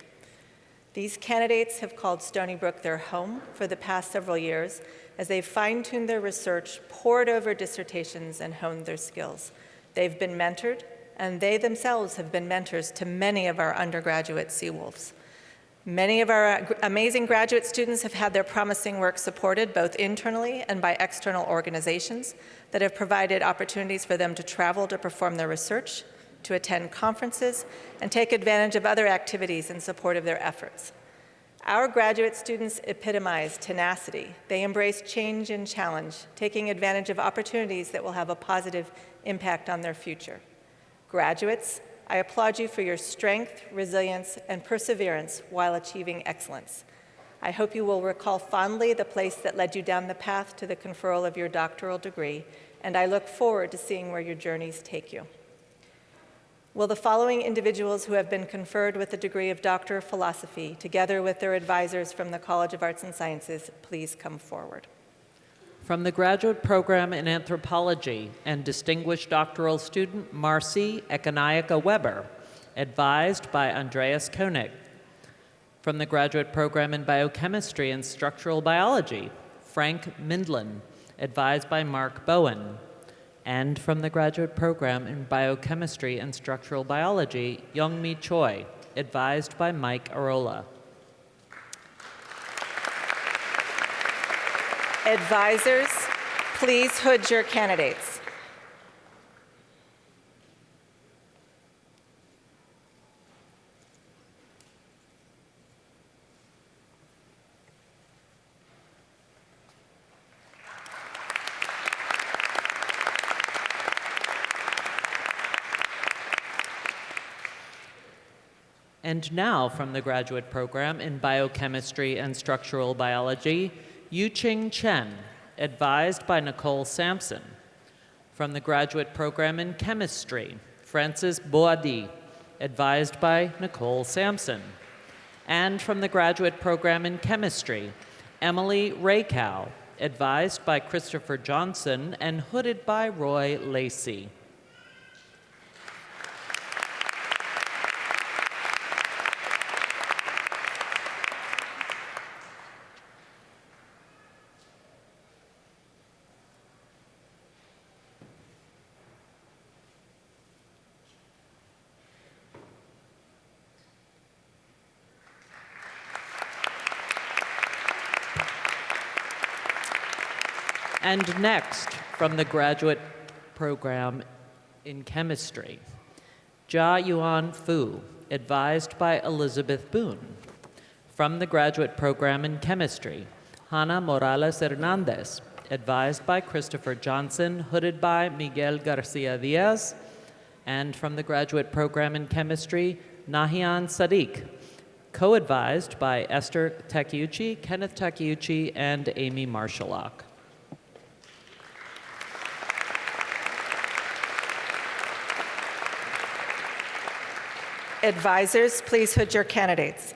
These candidates have called Stony Brook their home for the past several years as they've fine-tuned their research, pored over dissertations, and honed their skills. They've been mentored, and they themselves have been mentors to many of our undergraduate Seawolves. Many of our amazing graduate students have had their promising work supported both internally and by external organizations that have provided opportunities for them to travel to perform their research, to attend conferences, and take advantage of other activities in support of their efforts. Our graduate students epitomize tenacity. They embrace change and challenge, taking advantage of opportunities that will have a positive impact on their future. Graduates, I applaud you for your strength, resilience, and perseverance while achieving excellence. I hope you will recall fondly the place that led you down the path to the conferral of your doctoral degree, and I look forward to seeing where your journeys take you. Will the following individuals who have been conferred with the degree of Doctor of Philosophy, together with their advisors from the College of Arts and Sciences, please come forward? From the graduate program in anthropology and distinguished doctoral student Marcy Ekanaika Weber, advised by Andreas Koenig. From the graduate program in biochemistry and structural biology, Frank Mindlin, advised by Mark Bowen. And from the graduate program in biochemistry and structural biology, Youngmi Choi, advised by Mike Arola. Advisors, please hood your candidates. And now from the graduate program in biochemistry and structural biology, Yu-Ching Chen, advised by Nicole Sampson. From the graduate program in chemistry, Francis Boadi, advised by Nicole Sampson. And from the graduate program in chemistry, Emily Raycow, advised by Christopher Johnson and hooded by Roy Lacey. And next, from the graduate program in chemistry, Jia Yuan Fu, advised by Elizabeth Boone. From the graduate program in chemistry, Hannah Morales Hernandez, advised by Christopher Johnson, hooded by Miguel Garcia Diaz. And from the graduate program in chemistry, Nahian Sadiq, co-advised by Esther Takeuchi, Kenneth Takeuchi, and Amy Marshallock. Advisors, please hood your candidates.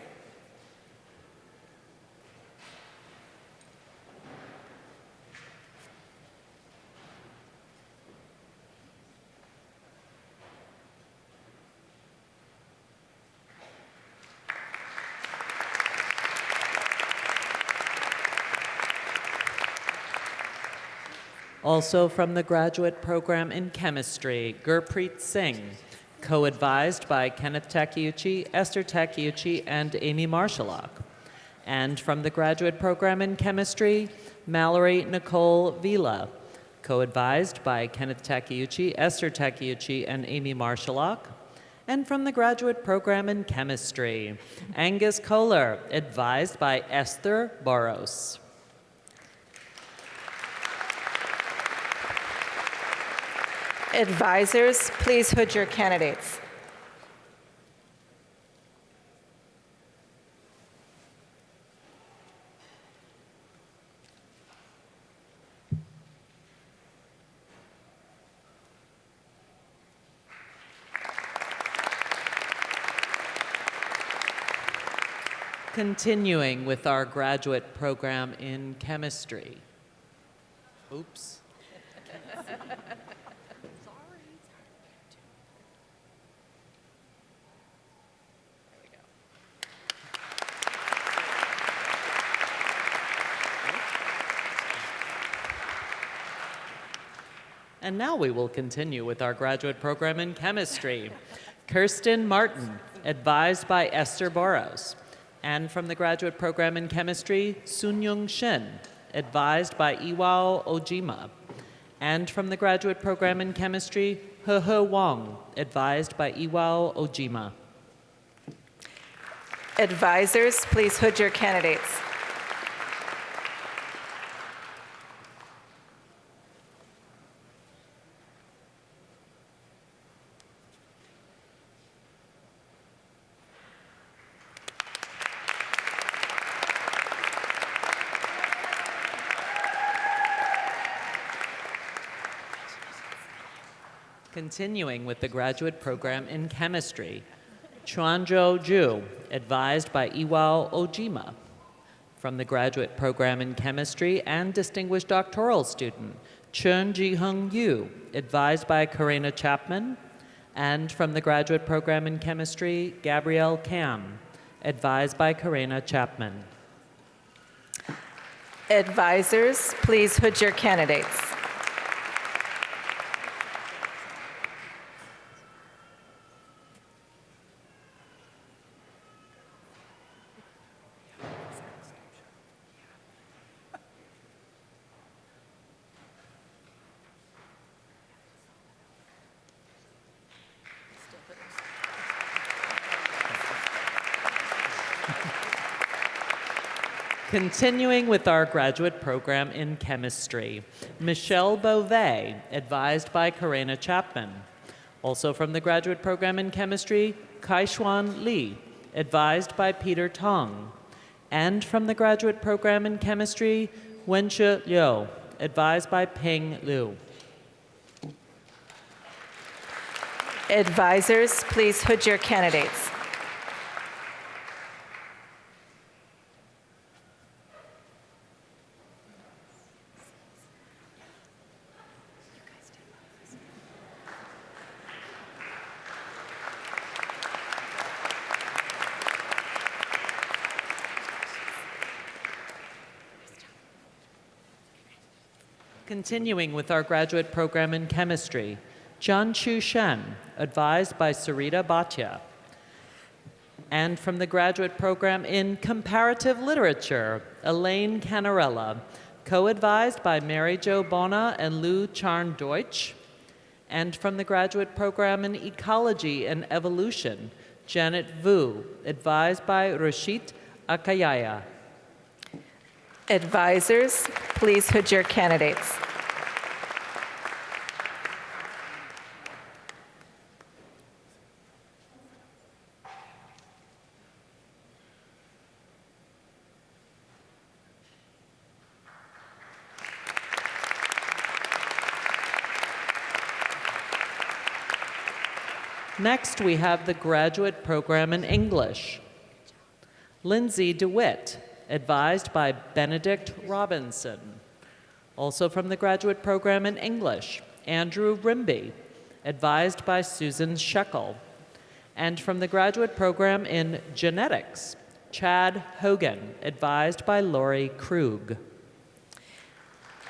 Also from the graduate program in chemistry, Gurpreet Singh, co-advised by Kenneth Takeuchi, Esther Takeuchi, and Amy Marshallock. And from the graduate program in chemistry, Mallory Nicole Vila, co-advised by Kenneth Takeuchi, Esther Takeuchi, and Amy Marshallock. And from the graduate program in chemistry, Angus Kohler, advised by Esther Boros. Advisors, please hood your candidates. Continuing with our graduate program in chemistry. Oops. And now we will continue with our graduate program in chemistry. Kirsten Martin, advised by Esther Boros. And from the graduate program in chemistry, Sunyoung Shin, advised by Iwao Ojima. And from the graduate program in chemistry, He Wong, advised by Iwao Ojima. Advisors, please hood your candidates. Continuing with the graduate program in chemistry, Chuanzhou Zhu, advised by Iwao Ojima. From the graduate program in chemistry and distinguished doctoral student, Chun Jihung Yu, advised by Karina Chapman. And from the graduate program in chemistry, Gabrielle Kam, advised by Karina Chapman. Advisors, please hood your candidates. Continuing with our graduate program in chemistry, Michelle Beauvais, advised by Karina Chapman. Also from the graduate program in chemistry, Kaishuan Li, advised by Peter Tong. And from the graduate program in chemistry, Wenxue Liu, advised by Peng Liu. Advisors, please hood your candidates. Continuing with our graduate program in chemistry, Jianchu Shen, advised by Sarita Bhatia. And from the graduate program in comparative literature, Elaine Canarella, co-advised by Mary Jo Bona and Lou Charn Deutsch. And from the graduate program in ecology and evolution, Janet Vu, advised by Rashit Akayaya. Advisors, please hood your candidates. Next, we have the graduate program in English. Lindsay DeWitt, advised by Benedict Robinson. Also from the graduate program in English, Andrew Rimby, advised by Susan Shekel. And from the graduate program in genetics, Chad Hogan, advised by Lori Krug.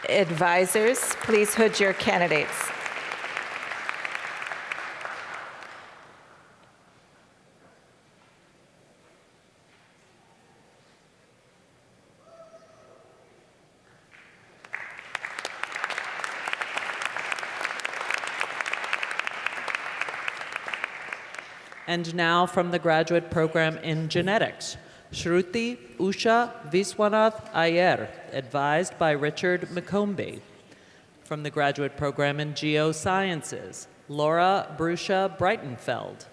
Advisors, please hood your candidates. And now from the graduate program in genetics, Shruti Usha Viswanath Iyer, advised by Richard McCombie. From the graduate program in geosciences, Laura Brusha Breitenfeld,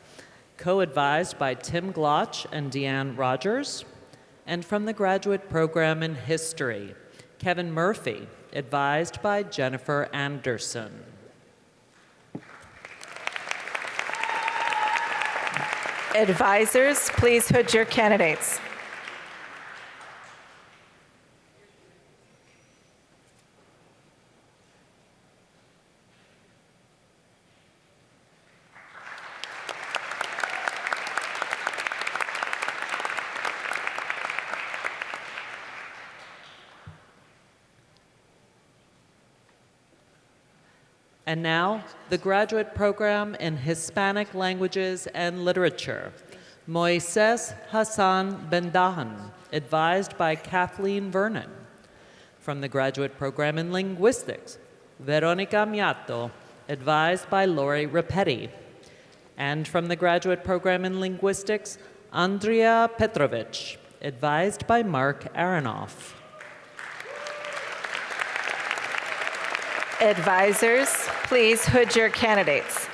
co-advised by Tim Glotch and Deanne Rogers. And from the graduate program in history, Kevin Murphy, advised by Jennifer Anderson. Advisors, please hood your candidates. And now, the graduate program in Hispanic Languages and Literature, Moises Hassan Bendahan, advised by Kathleen Vernon. From the graduate program in Linguistics, Veronica Miato, advised by Lori Rapetti. And from the graduate program in Linguistics, Andrea Petrovich, advised by Mark Aronoff. Advisors, please hood your candidates.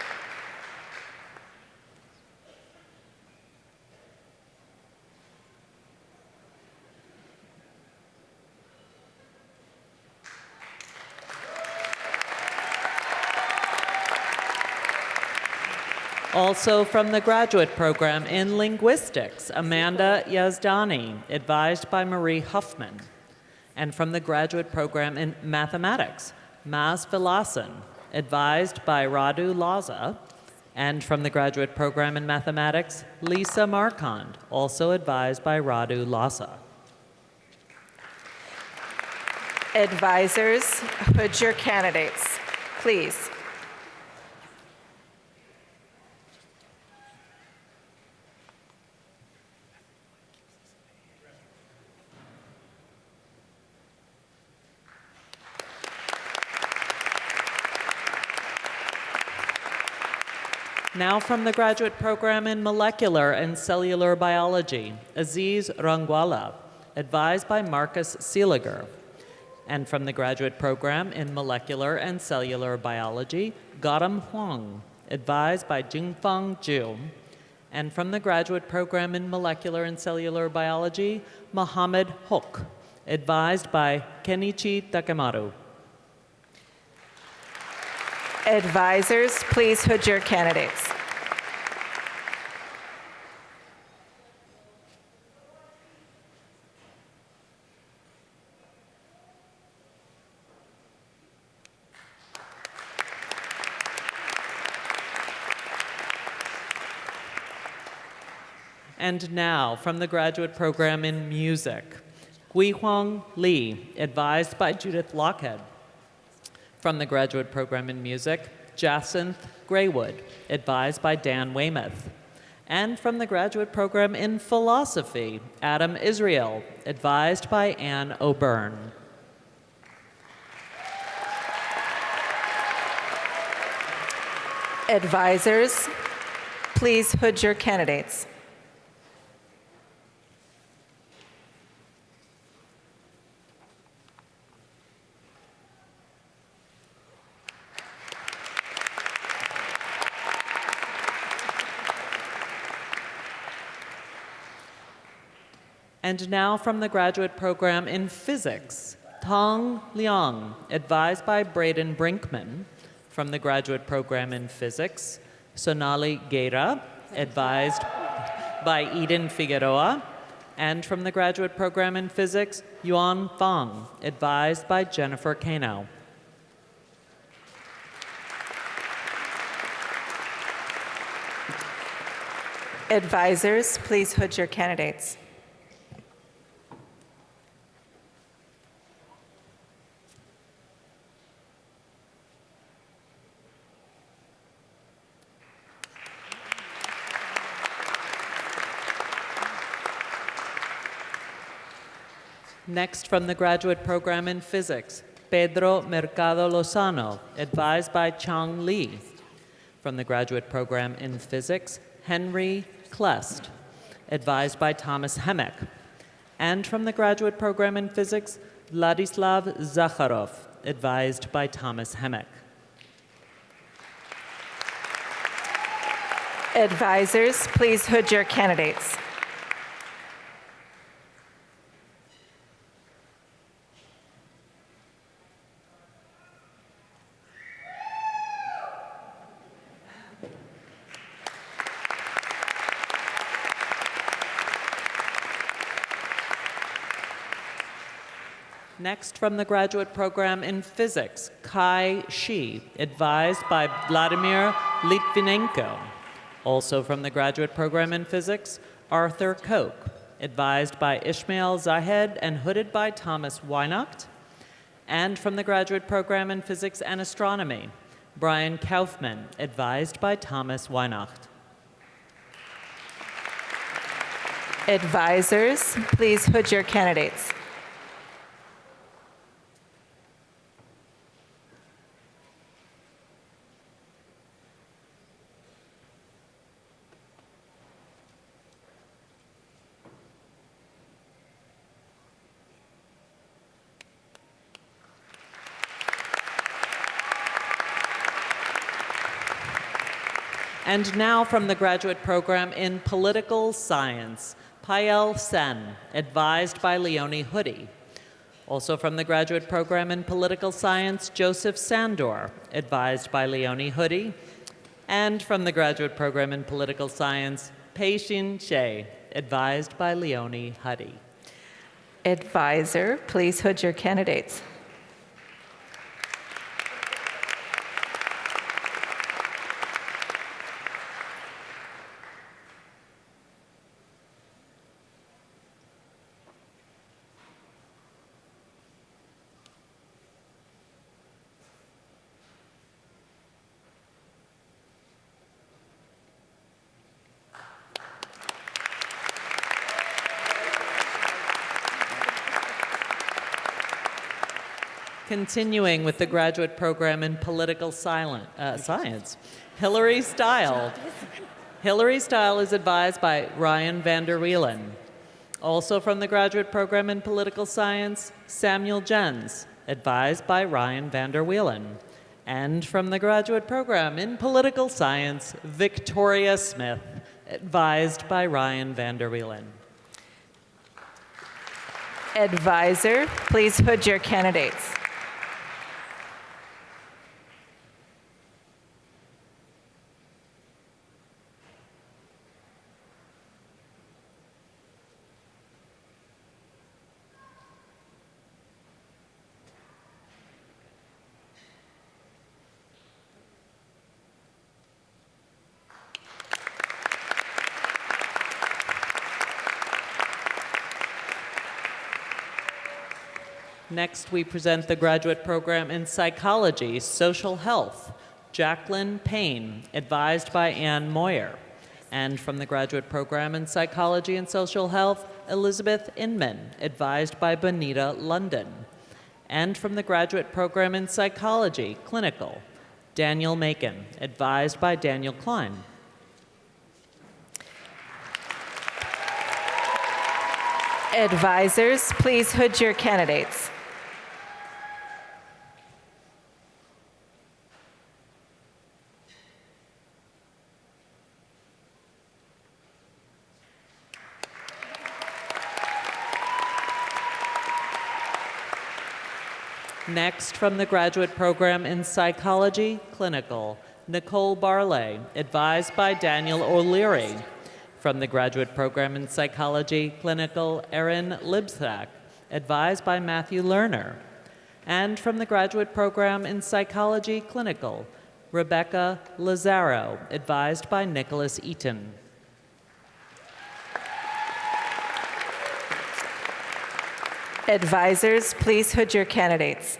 Also from the graduate program in Linguistics, Amanda Yazdani, advised by Marie Huffman. And from the graduate program in Mathematics, Maz Vilasan, advised by Radu Laza. And from the graduate program in Mathematics, Lisa Marquand, also advised by Radu Laza. Advisors, hood your candidates, please. Now from the graduate program in Molecular and Cellular Biology, Aziz Rangwala, advised by Marcus Seeliger. And from the graduate program in Molecular and Cellular Biology, Gautam Huang, advised by Jingfeng Zhu. And from the graduate program in Molecular and Cellular Biology, Mohammed Hok, advised by Kenichi Takemaru. Advisors, please hood your candidates. And now, from the graduate program in Music, Guihuang Li, advised by Judith Lockhead. From the graduate program in Music, Jacinth Graywood, advised by Dan Weymouth. And from the graduate program in Philosophy, Adam Israel, advised by Ann O'Byrne. Advisors, please hood your candidates. And now from the graduate program in Physics, Tong Liang, advised by Braden Brinkman. From the graduate program in Physics, Sonali Guerra, advised by Eden Figueroa. And from the graduate program in Physics, Yuan Fang, advised by Jennifer Kano. Advisors, please hood your candidates. Next, from the graduate program in Physics, Pedro Mercado Lozano, advised by Chang Li. From the graduate program in Physics, Henry Klest, advised by Thomas Hemek. And from the graduate program in Physics, Vladislav Zakharov, advised by Thomas Hemek. Advisors, please hood your candidates. Next, from the graduate program in Physics, Kai Shi, advised by Vladimir Litvinenko. Also from the graduate program in Physics, Arthur Koch, advised by Ishmael Zahed and hooded by Thomas Weinacht. And from the graduate program in Physics and Astronomy, Brian Kaufman, advised by Thomas Weihnacht. Advisors, please hood your candidates. And now from the graduate program in political science, Payel Sen, advised by Leonie Hoodie. Also from the graduate program in political science, Joseph Sandor, advised by Leonie Hoodie. And from the graduate program in political science, Pei-Shin She, advised by Leonie Hoodie. Advisor, please hood your candidates. Continuing with the graduate program in political science, Hilary Stile. Hilary Stile is advised by Ryan van der Wielen. Also from the graduate program in political science, Samuel Jens, advised by Ryan van der Wielen. And from the graduate program in political science, Victoria Smith, advised by Ryan van der Wielen. Advisor, please hood your candidates. Next, we present the graduate program in psychology, social health, Jacqueline Payne, advised by Ann Moyer. And from the graduate program in psychology and social health, Elizabeth Inman, advised by Bonita London. And from the graduate program in psychology, clinical, Daniel Macon, advised by Daniel Klein. Advisors, please hood your candidates. Next, from the graduate program in psychology, clinical, Nicole Barley, advised by Daniel O'Leary. From the graduate program in psychology, clinical, Erin Libsack, advised by Matthew Lerner. And from the graduate program in psychology, clinical, Rebecca Lazaro, advised by Nicholas Eaton. Advisors, please hood your candidates.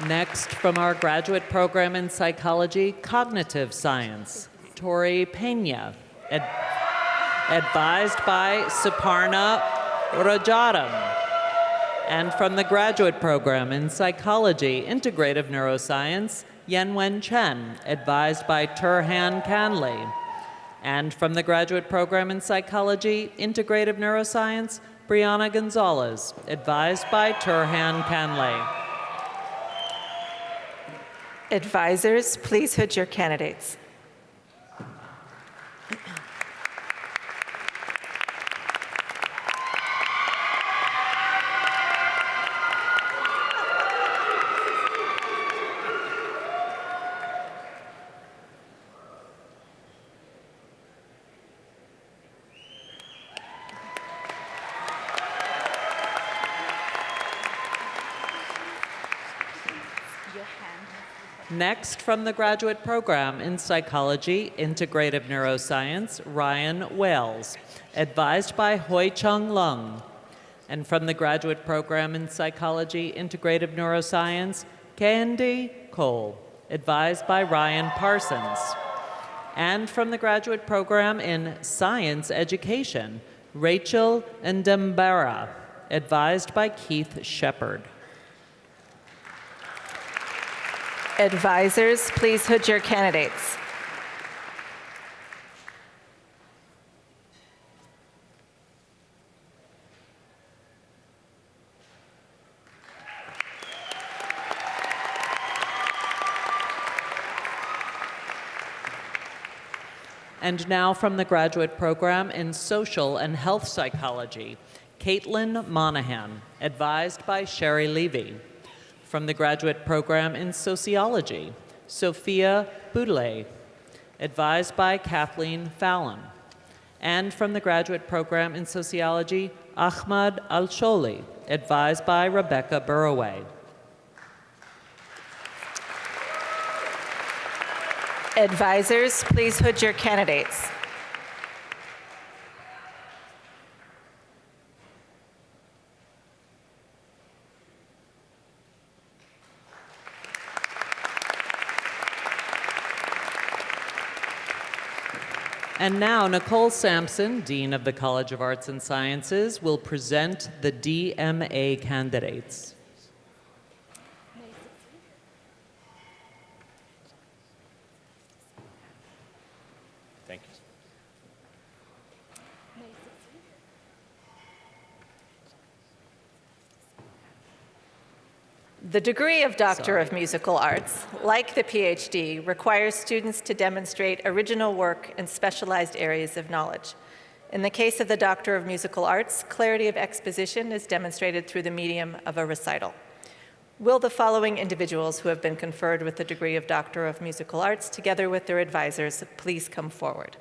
Next, from our graduate program in psychology, cognitive science, Tori Pena, advised by Suparna Rajaram. And from the graduate program in psychology, integrative neuroscience, Yenwen Chen, advised by Turhan Kanli. And from the graduate program in psychology, integrative neuroscience, Brianna Gonzalez, advised by Turhan Kanli. Advisors, please hood your candidates. Next, from the graduate program in Psychology, Integrative Neuroscience, Ryan Wales, advised by Hoi Chung Lung. And from the graduate program in Psychology, Integrative Neuroscience, Candy Cole, advised by Ryan Parsons. And from the graduate program in Science Education, Rachel Ndembara, advised by Keith Shepard. Advisors, please hood your candidates. And now from the graduate program in Social and Health Psychology, Caitlin Monahan, advised by Sherry Levy. From the graduate program in Sociology, Sophia Boudlet, advised by Kathleen Fallon. And from the graduate program in Sociology, Ahmad Al-Sholi, advised by Rebecca Burroway. Advisors, please hood your candidates. And now Nicole Sampson, Dean of the College of Arts and Sciences, will present the DMA candidates. Thank you. The degree of Doctor of Musical Arts, like the PhD, requires students to demonstrate original work in specialized areas of knowledge. In the case of the Doctor of Musical Arts, clarity of exposition is demonstrated through the medium of a recital. Will the following individuals who have been conferred with the degree of Doctor of Musical Arts, together with their advisors, please come forward?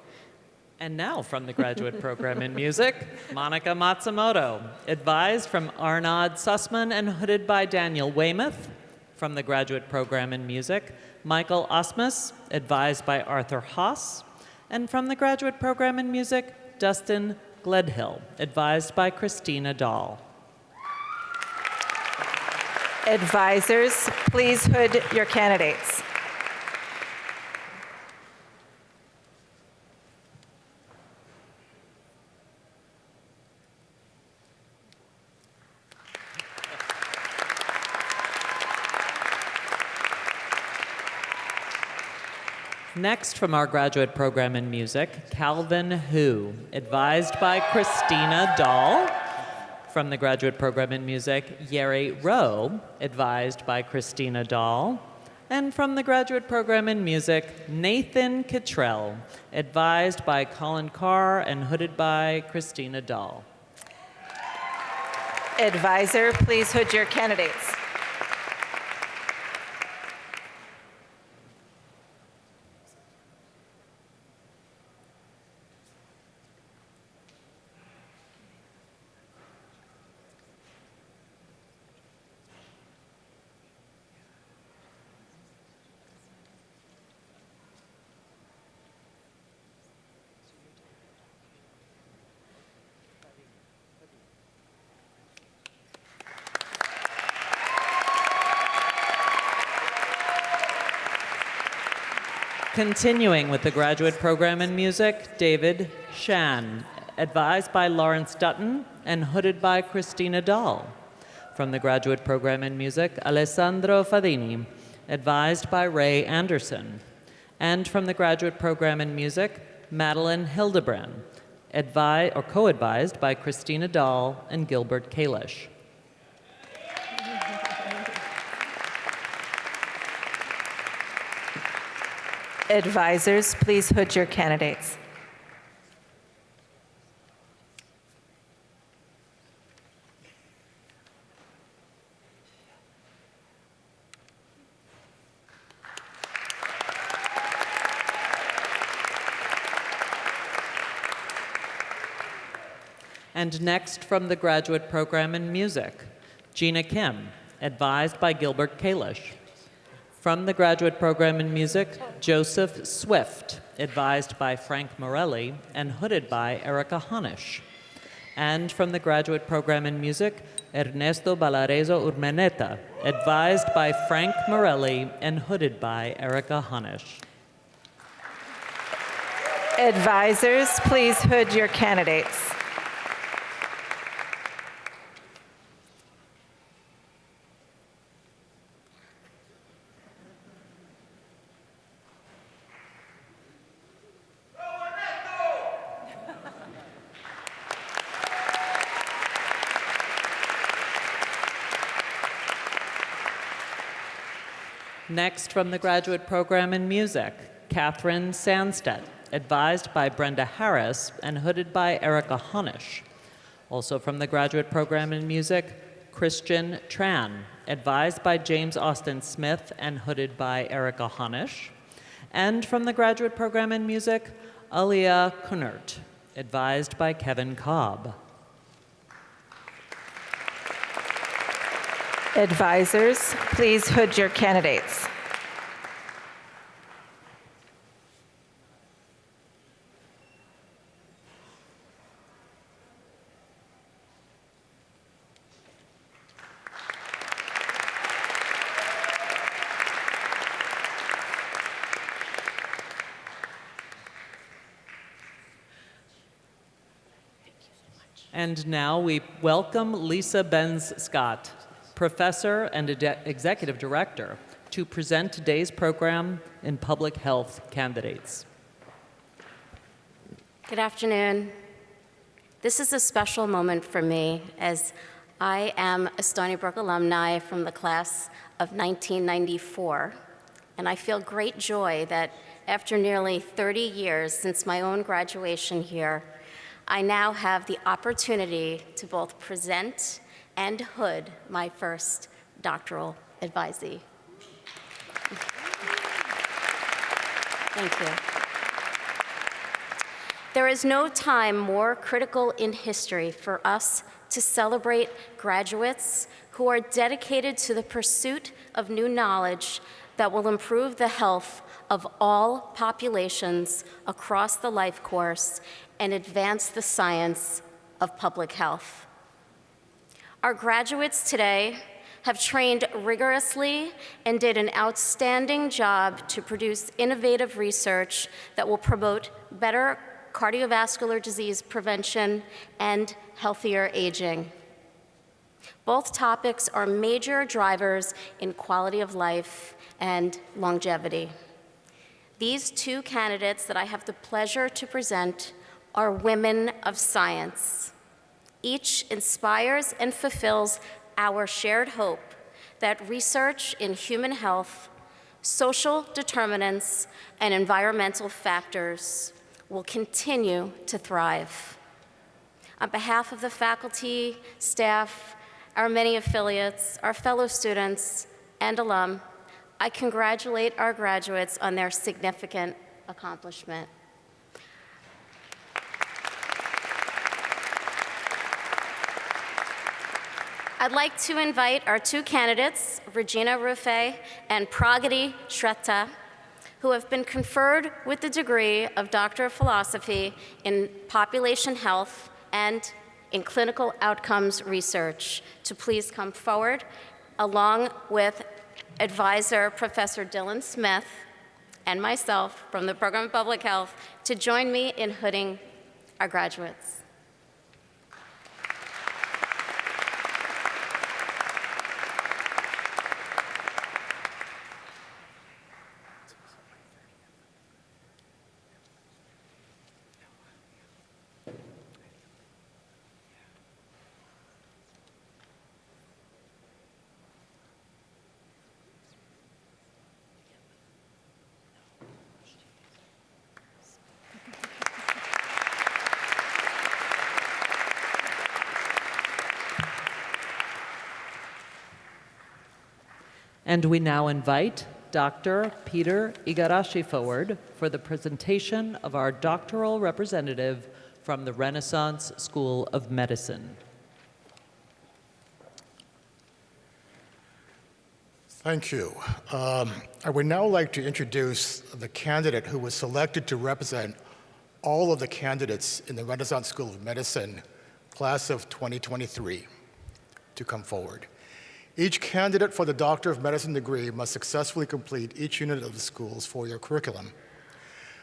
And now from the graduate program in music, Monica Matsumoto, advised from Arnaud Sussman and hooded by Daniel Weymouth. From the graduate program in music, Michael Osmus, advised by Arthur Haas. And from the graduate program in music, Dustin Gledhill, advised by Christina Dahl. Advisors, please hood your candidates. Next, from our graduate program in music, Calvin Hu, advised by Christina Dahl. From the graduate program in music, Yeri Rowe, advised by Christina Dahl. And from the graduate program in music, Nathan Kittrell, advised by Colin Carr and hooded by Christina Dahl. Advisor, please hood your candidates. Continuing with the graduate program in music, David Shan, advised by Lawrence Dutton and hooded by Christina Dahl. From the graduate program in music, Alessandro Fadini, advised by Ray Anderson. And from the graduate program in music, Madeline Hildebrand, co-advised by Christina Dahl and Gilbert Kalish. Advisors, please hood your candidates. And next, from the graduate program in music, Gina Kim, advised by Gilbert Kalish. From the graduate program in music, Joseph Swift, advised by Frank Morelli and hooded by Erica Honish. And from the graduate program in music, Ernesto Balarezo Urmeneta, advised by Frank Morelli and hooded by Erica Honish. Advisors, please hood your candidates. Next, from the graduate program in music, Catherine Sandstedt, advised by Brenda Harris and hooded by Erica Honish. Also from the graduate program in music, Christian Tran, advised by James Austin Smith and hooded by Erica Honish. And from the graduate program in music, Aliyah Kunert, advised by Kevin Cobb. Advisors, please hood your candidates. And now we welcome Lisa Benz-Scott, Professor and Executive Director, to present today's program in Public Health Candidates. Good afternoon. This is a special moment for me as I am a Stony Brook alumni from the class of 1994, and I feel great joy that after nearly 30 years since my own graduation here, I now have the opportunity to both present and hood my first doctoral advisee. Thank you. There is no time more critical in history for us to celebrate graduates who are dedicated to the pursuit of new knowledge that will improve the health of all populations across the life course and advance the science of public health. Our graduates today have trained rigorously and did an outstanding job to produce innovative research that will promote better cardiovascular disease prevention and healthier aging. Both topics are major drivers in quality of life and longevity. These two candidates that I have the pleasure to present are women of science. Each inspires and fulfills our shared hope that research in human health, social determinants, and environmental factors will continue to thrive. On behalf of the faculty, staff, our many affiliates, our fellow students, and alum, I congratulate our graduates on their significant accomplishment. I'd like to invite our two candidates, Regina Ruffey and Pragati Shrestha, who have been conferred with the degree of Doctor of Philosophy in Population Health and in Clinical Outcomes Research, to please come forward, along with advisor Professor Dylan Smith and myself from the Program of Public Health, to join me in hooding our graduates. And we now invite Dr. Peter Igarashi forward for the presentation of our doctoral representative from the Renaissance School of Medicine. Thank you. I would now like to introduce the candidate who was selected to represent all of the candidates in the Renaissance School of Medicine class of 2023 to come forward. Each candidate for the Doctor of Medicine degree must successfully complete each unit of the school's four-year curriculum.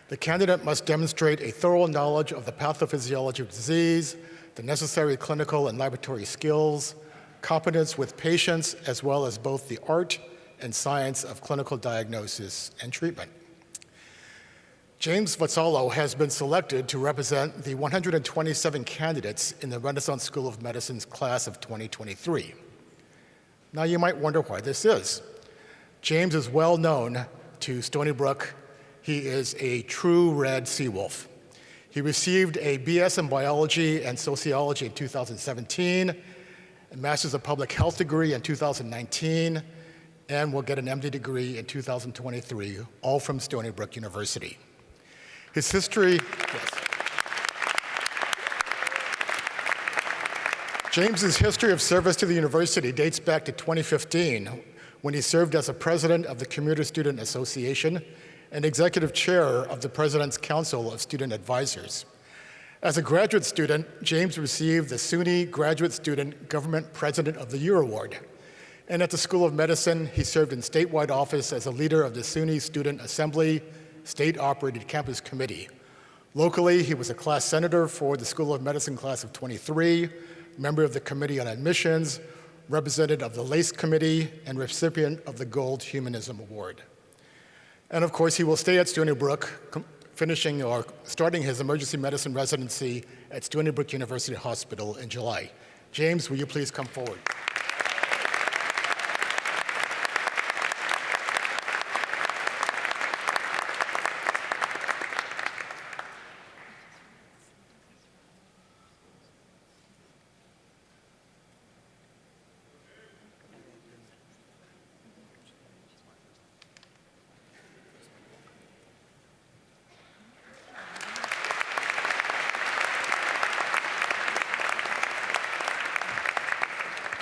The candidate must demonstrate a thorough knowledge of the pathophysiology of disease, the necessary clinical and laboratory skills, competence with patients, as well as both the art and science of clinical diagnosis and treatment. James Vazzalo has been selected to represent the 127 candidates in the Renaissance School of Medicine's class of 2023. Now you might wonder why this is. James is well known to Stony Brook. He is a true red sea wolf. He received a BS in biology and sociology in 2017, a Master's of Public Health degree in 2019, and will get an MD degree in 2023, all from Stony Brook University. His history, James's history of service to the university dates back to 2015, when he served as a president of the Commuter Student Association and executive chair of the President's Council of Student Advisors. As a graduate student, James received the SUNY Graduate Student Government President of the Year Award. And at the School of Medicine, he served in statewide office as a leader of the SUNY Student Assembly State-Operated Campus Committee. Locally, he was a class senator for the School of Medicine class of 23, member of the Committee on Admissions, representative of the LACE Committee, and recipient of the Gold Humanism Award. And of course, he will stay at Stony Brook, finishing or starting his emergency medicine residency at Stony Brook University Hospital in July. James, will you please come forward?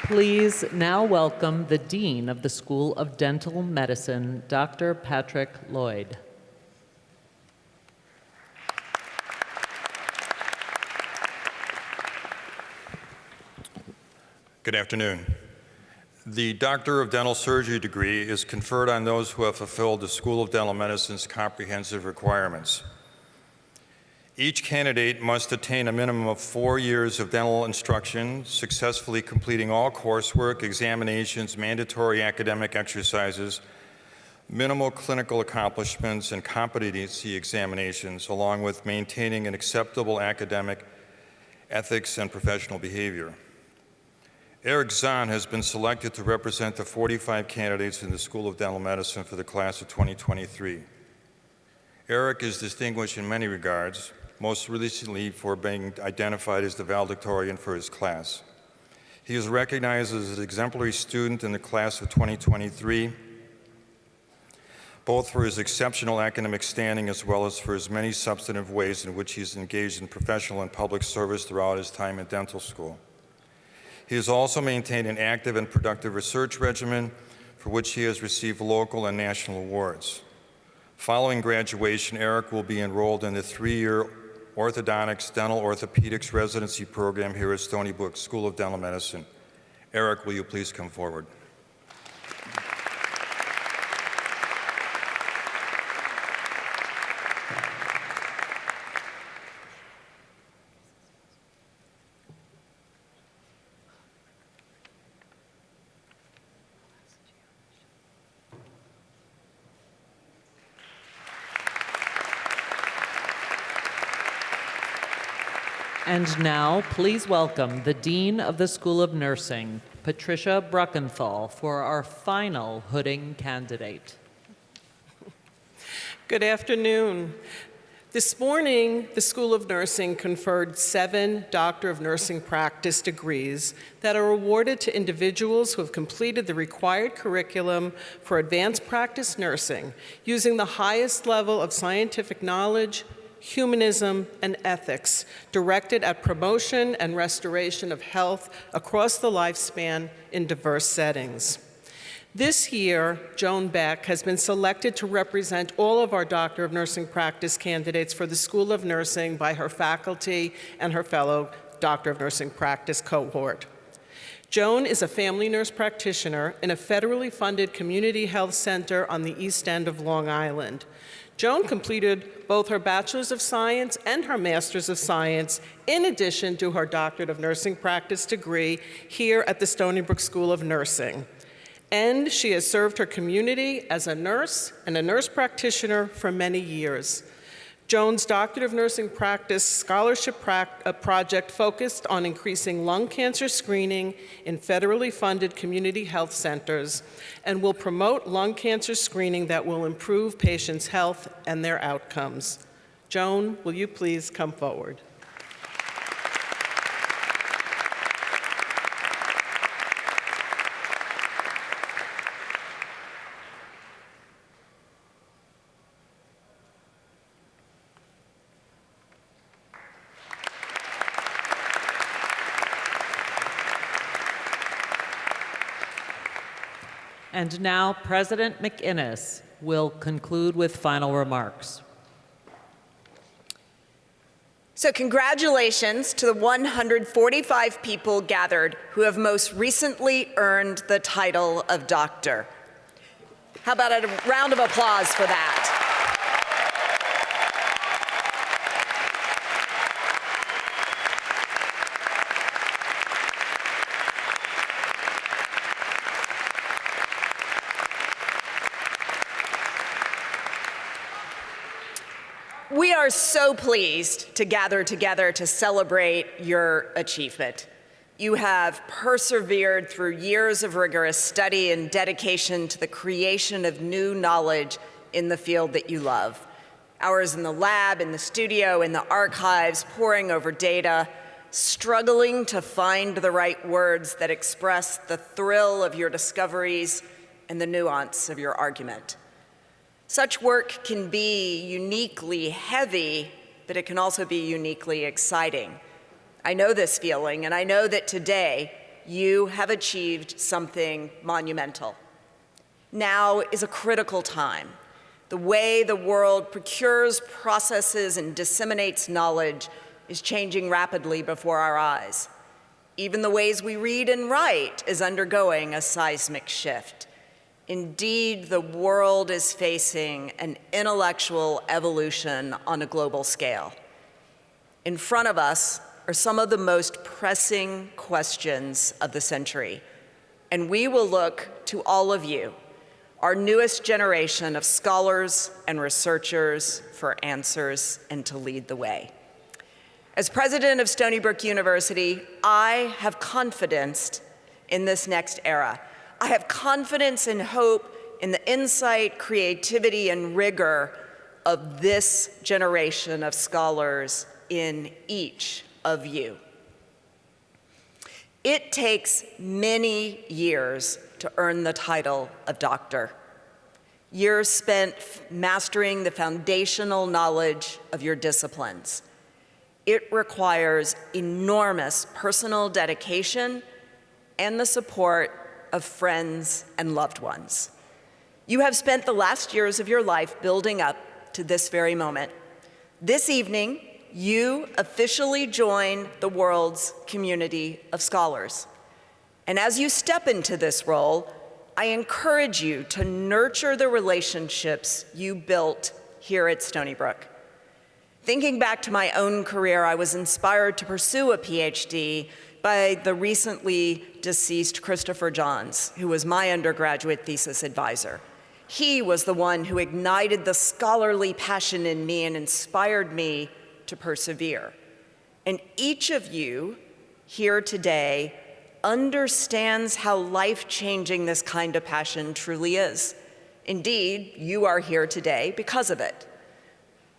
Please now welcome the Dean of the School of Dental Medicine, Dr. Patrick Lloyd. Good afternoon. The Doctor of Dental Surgery degree is conferred on those who have fulfilled the School of Dental Medicine's comprehensive requirements. Each candidate must attain a minimum of 4 years of dental instruction, successfully completing all coursework, examinations, mandatory academic exercises, minimal clinical accomplishments, and competency examinations, along with maintaining an acceptable academic ethics and professional behavior. Eric Zahn has been selected to represent the 45 candidates in the School of Dental Medicine for the class of 2023. Eric is distinguished in many regards, most recently for being identified as the valedictorian for his class. He is recognized as an exemplary student in the class of 2023, both for his exceptional academic standing as well as for his many substantive ways in which he is engaged in professional and public service throughout his time in dental school. He has also maintained an active and productive research regimen for which he has received local and national awards. Following graduation, Eric will be enrolled in the 3-year orthodontics dental orthopedics residency program here at Stony Brook School of Dental Medicine. Eric, will you please come forward? And now, please welcome the Dean of the School of Nursing, Patricia Bruckenthal, for our final hooding candidate. Good afternoon. This morning, the School of Nursing conferred 7 Doctor of Nursing Practice degrees that are awarded to individuals who have completed the required curriculum for advanced practice nursing using the highest level of scientific knowledge, humanism, and ethics directed at promotion and restoration of health across the lifespan in diverse settings. This year, Joan Beck has been selected to represent all of our Doctor of Nursing practice candidates for the School of Nursing by her faculty and her fellow Doctor of Nursing practice cohort. Joan is a family nurse practitioner in a federally funded community health center on the east end of Long Island. Joan completed both her Bachelor's of Science and her Master's of Science in addition to her Doctorate of Nursing practice degree here at the Stony Brook School of Nursing. And she has served her community as a nurse and a nurse practitioner for many years. Joan's Doctorate of Nursing Practice scholarship project focused on increasing lung cancer screening in federally funded community health centers and will promote lung cancer screening that will improve patients' health and their outcomes. Joan, will you please come forward? And now President McInnes will conclude with final remarks. So congratulations to the 145 people gathered who have most recently earned the title of doctor. How about a round of applause for that? We are so pleased to gather together to celebrate your achievement. You have persevered through years of rigorous study and dedication to the creation of new knowledge in the field that you love. Hours in the lab, in the studio, in the archives, poring over data, struggling to find the right words that express the thrill of your discoveries and the nuance of your argument. Such work can be uniquely heavy, but it can also be uniquely exciting. I know this feeling, and I know that today you have achieved something monumental. Now is a critical time. The way the world procures, processes, and disseminates knowledge is changing rapidly before our eyes. Even the ways we read and write is undergoing a seismic shift. Indeed, the world is facing an intellectual evolution on a global scale. In front of us are some of the most pressing questions of the century, and we will look to all of you, our newest generation of scholars and researchers, for answers and to lead the way. As president of Stony Brook University, I have confidence in this next era. I have confidence and hope in the insight, creativity, and rigor of this generation of scholars in each of you. It takes many years to earn the title of doctor. Years spent mastering the foundational knowledge of your disciplines. It requires enormous personal dedication and the support of friends and loved ones. You have spent the last years of your life building up to this very moment. This evening, you officially join the world's community of scholars. And as you step into this role, I encourage you to nurture the relationships you built here at Stony Brook. Thinking back to my own career, I was inspired to pursue a PhD by the recently deceased Christopher Johns, who was my undergraduate thesis advisor. He was the one who ignited the scholarly passion in me and inspired me to persevere. And each of you here today understands how life-changing this kind of passion truly is. Indeed, you are here today because of it.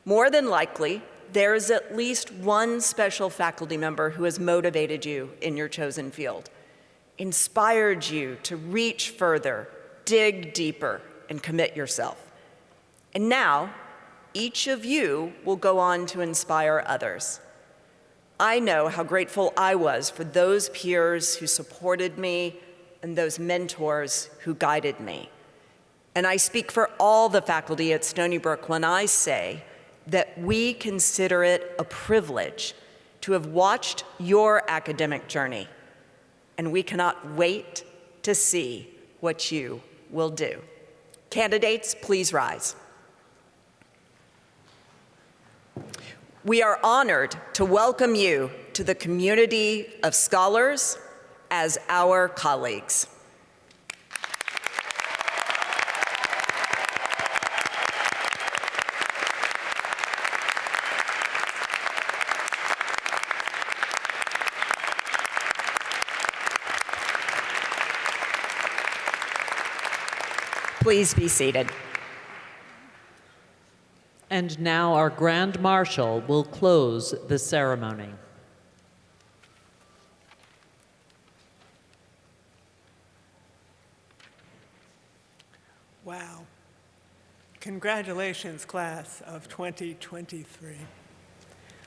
More than likely, there is at least one special faculty member who has motivated you in your chosen field, inspired you to reach further, dig deeper, and commit yourself. And now, each of you will go on to inspire others. I know how grateful I was for those peers who supported me, and those mentors who guided me. And I speak for all the faculty at Stony Brook when I say that we consider it a privilege to have watched your academic journey, and we cannot wait to see what you will do. Candidates, please rise. We are honored to welcome you to the community of scholars as our colleagues. Please be seated. And now our Grand Marshal will close the ceremony. Wow. Congratulations, class of 2023.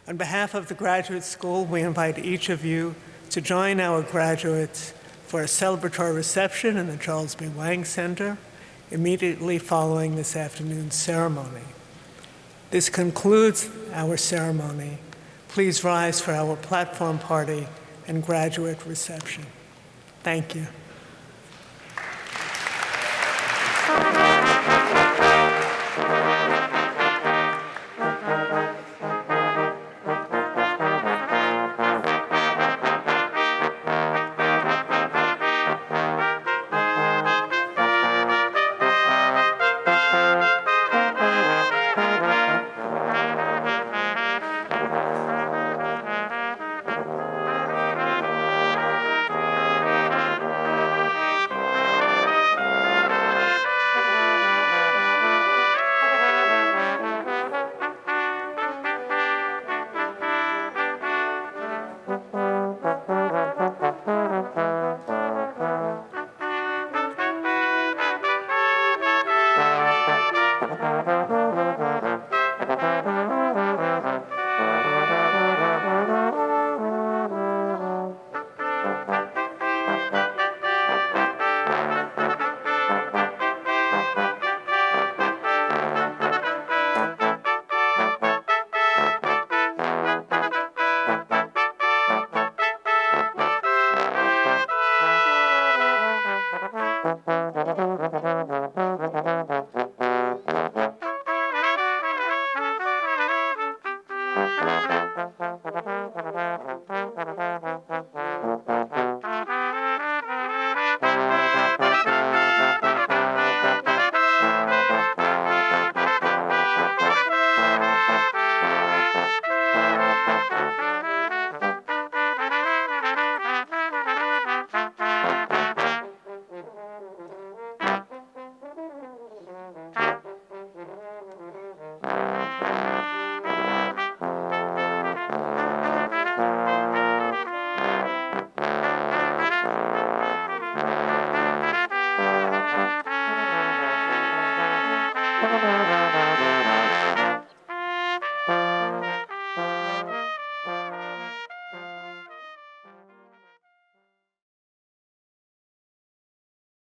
On behalf of the Graduate School, we invite each of you to join our graduates for a celebratory reception in the Charles B. Wang Center immediately following this afternoon's ceremony. This concludes our ceremony. Please rise for our platform party and graduate reception. Thank you.